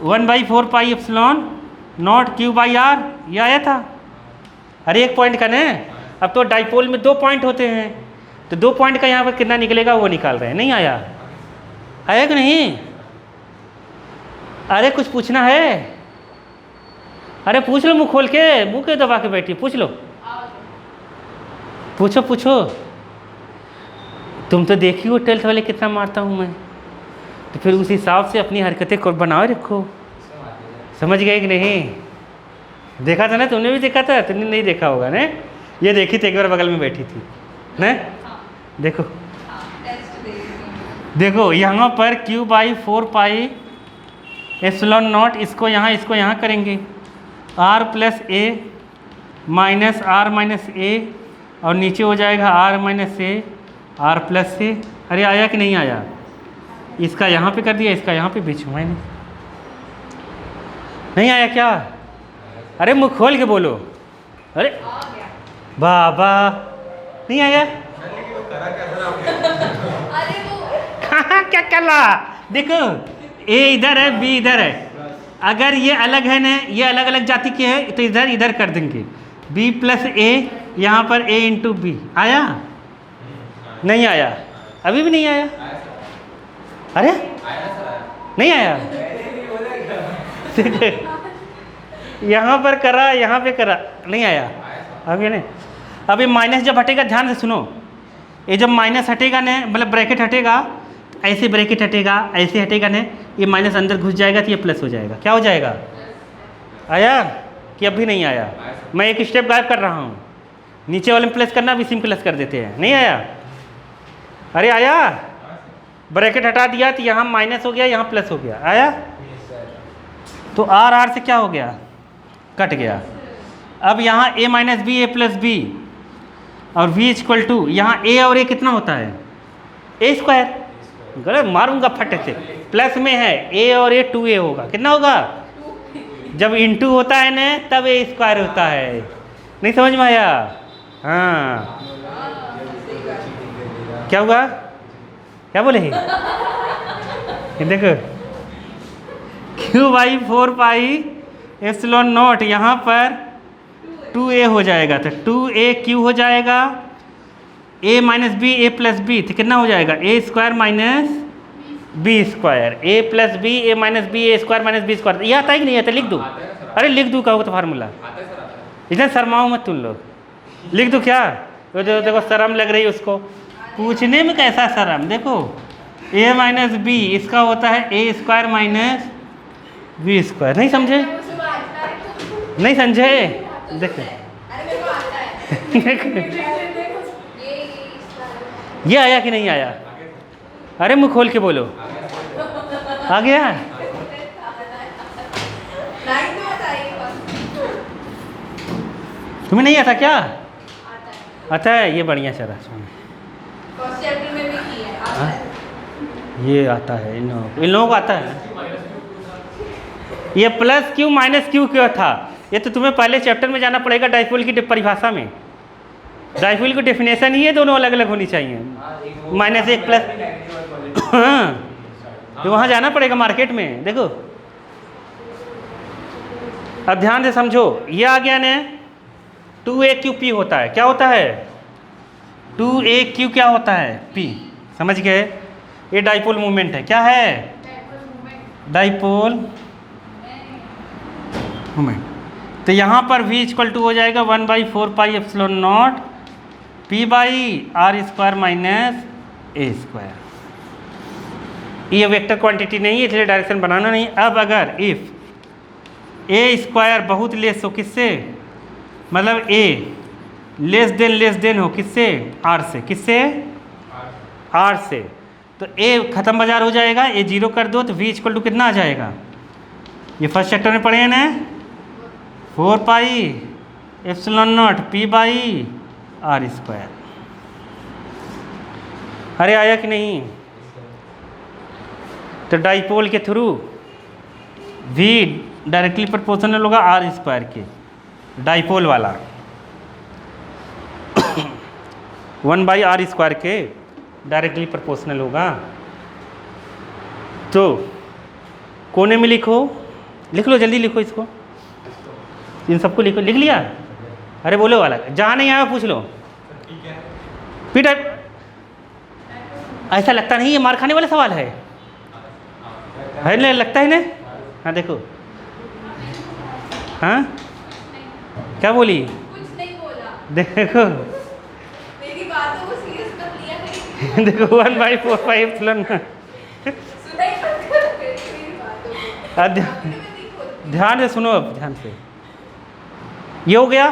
1/4πε0 Q बाई R, ये आया था। अरे एक पॉइंट का ना। अब तो डाइपोल में 2 पॉइंट होते हैं, तो 2 पॉइंट का यहाँ पर कितना निकलेगा वो निकाल रहे हैं। नहीं आया? आया कि नहीं? अरे कुछ पूछना है? अरे पूछ लो मुँह खोल के, मुँह के दबा के बैठी, पूछ लो, पूछो पूछो। तुम तो देखी हो 12th वाले कितना मारता हूँ मैं, तो फिर उस हिसाब से अपनी हरकतें को बनाओ रखो। समझ गए कि नहीं? देखा था ना, तुमने भी देखा था? तुमने नहीं देखा होगा ना? ये देखी थी एक बार, बगल में बैठी थी ना। देखो देखो यहाँ पर Q/4πε0, इसको यहाँ करेंगे, R plus A minus R minus A, और नीचे हो जाएगा R minus A R plus A। अरे आया कि नहीं आया? इसका यहाँ पे कर दिया, इसका यहाँ पे बीच में माइनस। नहीं आया क्या? अरे मुँह खोल के बोलो। अरे बाबा नहीं आया? कहाँ क्या कला? देखो A इधर है, B इधर है। अगर ये अलग है ना, ये अलग अलग जाति के हैं, तो इधर कर देंगे। B प्लस A, यहाँ पर A इंटू B। आया? नहीं आया? अभी भी नहीं आया? अरे नहीं आया? यहाँ पर करा, यहाँ पे करा, नहीं आया? अभी नहीं। अभी माइनस जब हटेगा ध्यान से सुनो, ये जब माइनस हटेगा न, मतलब ब्रैकेट हटेगा, ऐसे ब्रैकेट हटेगा, ऐसे हटेगा न, ये माइनस अंदर घुस जाएगा तो ये प्लस हो जाएगा। क्या हो जाएगा? आया कि अभी नहीं आया? मैं एक स्टेप गायब कर रहा हूँ, नीचे वाले में प्लस करना, अभी इसी में प्लस कर देते हैं। नहीं आया? अरे आया? ब्रैकेट हटा दिया तो यहाँ माइनस हो गया, यहाँ प्लस हो गया। आया? तो आर आर से क्या हो गया? कट गया। अब यहाँ a minus B, A plus B और v इक्वल टू, यहाँ a और a कितना होता है? a square. गलत मारूंगा फटे से, प्लस में है a और a 2a होगा। कितना होगा? जब इंटू होता है ना तब a स्क्वायर होता है। नहीं समझ में आया? हाँ, क्या हुआ? क्या बोले? देखो Q by 4 pi epsilon not, यहाँ पर 2a हो जाएगा, तो 2a क्यू हो जाएगा, a minus B, A plus B, तो कितना हो जाएगा? A square minus B square, A plus B, A minus B, A square minus B square. ये आता है कि नहीं आता? लिख दूँ? अरे लिख दूँ, कहो तो फार्मूला। इधर शर्माओ मत तुम लोग, लिख दूँ क्या? वो जो देखो शर्म लग रही है उसको, पूछने में कैसा शर्म। देखो a माइनस बी, इसका होता है ए स्क्वायर माइनस बी स्क्वायर। नहीं समझे? नहीं समझे? देखो ये आया कि नहीं आया? अरे मुंह खोल के बोलो, आ गया? तुम्हें नहीं आता क्या? आता है, ये बढ़िया चला। ये आता है, इन लोगों को आता है। ये प्लस क्यू माइनस क्यू क्यों था? ये तो तुम्हें पहले चैप्टर में जाना पड़ेगा, डाइपोल की परिभाषा में। डाइपोल की डेफिनेशन ही है, दोनों अलग अलग होनी चाहिए। माइनस एक प्लस, हाँ, तो वहाँ जाना पड़ेगा मार्केट में। देखो अब ध्यान से समझो, ये आ गया ना, 2a/q p होता है। क्या होता है? 2a/q क्या होता है? p। समझ गए? ये डाइपोल मूवमेंट है। क्या है? Dipole movement. तो यहाँ पर v इक्वल टू हो जाएगा 1/4 pi epsilon naught p by R square minus A square. ये वेक्टर क्वांटिटी नहीं है, इसलिए डायरेक्शन बनाना नहीं। अब अगर इफ ए स्क्वायर बहुत लेस हो, किससे? मतलब a लेस देन हो, किससे? r से। किससे? r से। तो a खत्म बाजार हो जाएगा, a 0 कर दो तो v इक्वल टू कितना आ जाएगा? ये फर्स्ट चैप्टर में पढ़े हैं ना, 4 pi epsilon naught p by R square. अरे आया कि नहीं? तो डाइपोल के थ्रू v डायरेक्टली प्रोपोर्शनल होगा आर स्क्वायर के, डाइपोल वाला 1/r स्क्वायर के डायरेक्टली प्रोपोर्शनल होगा। तो कोने में लिखो, लिख लो जल्दी, लिखो इसको, इन सबको लिखो। लिख लिया? अरे बोलो वाला, जहाँ नहीं आया पूछ लो। पी टाइप ऐसा लगता नहीं, ये मार खाने वाला सवाल है ना? लगता है ना? हाँ देखो, हाँ क्या बोली? कुछ नहीं बोला। देखो मेरी बातों को सीरियस मत लिया करिए। देखो 1/4 पाई एप्सिलॉन। सुनाई मत करो मेरी बातों को। ध्यान से सुनो, अब ध्यान से। ये हो गया।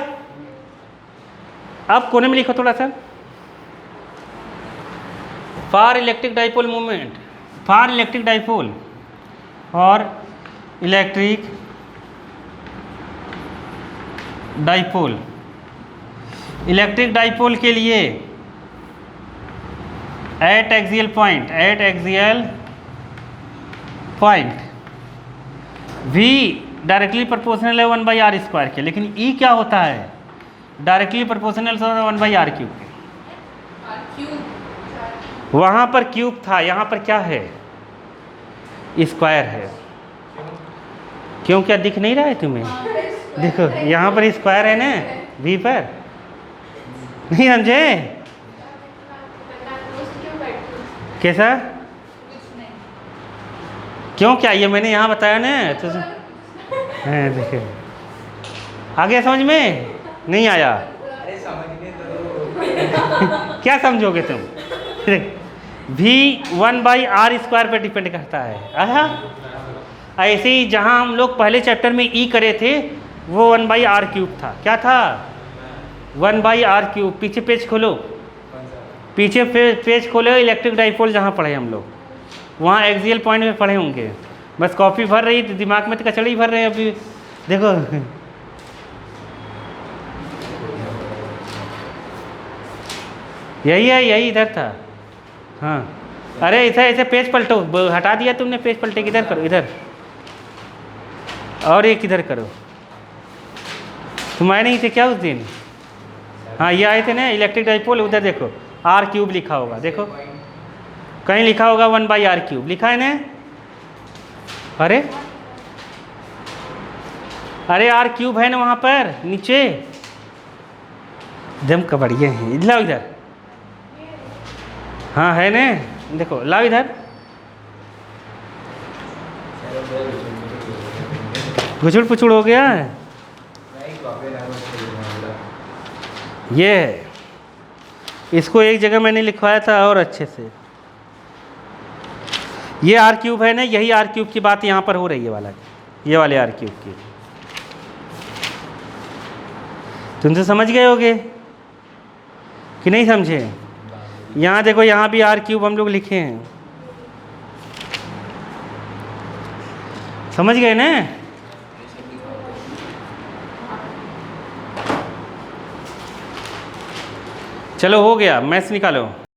अब कोने में लिखो थोड़ा सा, for electric dipole movement, for electric dipole और इलेक्ट्रिक डाइपोल। इलेक्ट्रिक डाइपोल के लिए eight axial point v directly proportional है 1/r स्क्वायर के, लेकिन e क्या होता है? डायरेक्टली प्रोपोर्शनल 1/r क्यूब के। वहाँ पर क्यूब था, यहाँ पर क्या है? स्क्वायर है। क्यों, क्या दिख नहीं रहा है तुम्हें? देखो यहाँ पर स्क्वायर है ना v पर, नहीं समझे? कैसा? क्यों, क्या ये मैंने यहाँ बताया ना? तो देखो आ गया समझ में? नहीं आया? अरे समझने तो क्या समझोगे तुम? v 1/r² पे डिपेंड करता है। आहा, ऐसे ही जहाँ हम लोग पहले चैप्टर में ई करे थे वो 1/r³ था। क्या था? 1/r³। पीछे पेज खोलो, पीछे पेज खोलो, इलेक्ट्रिक डाइपोल जहाँ पढ़े हम लोग, वहाँ एक्सियल पॉइंट में पढ़े होंगे। बस कॉपी भर रही तो दिमाग में तो कचड़ी भर रहे हैं अभी। देखो यही है, यही इधर था। हाँ, अरे ऐसे ऐसे पेज पलटो, हटा दिया तुमने पेज पलटे, किधर करो, इधर, और एक इधर करो। तुम आए नहीं थे क्या उस दिन? हाँ, ये आए थे ना इलेक्ट्रिक डाइपोल। उधर देखो r³ लिखा होगा, देखो कहीं लिखा होगा 1/r³ लिखा है ना। अरे अरे r³ है ना वहाँ पर नीचे, एकदम कबड़िया है। इधर लाओ, इधर, हाँ है ना, देखो लाओ इधर। गुचुड़ पुचुड़ हो गया है ये है। इसको एक जगह मैंने लिखवाया था और अच्छे से। ये r³ है ना, यही r³ की बात यहाँ पर हो रही है वाला, ये वाले r³ की। तुम तो समझ गए होगे कि नहीं समझे? यहाँ देखो, यहाँ भी r³ हम लोग लिखे हैं, समझ गए ना? चलो हो गया, मैथ्स निकालो।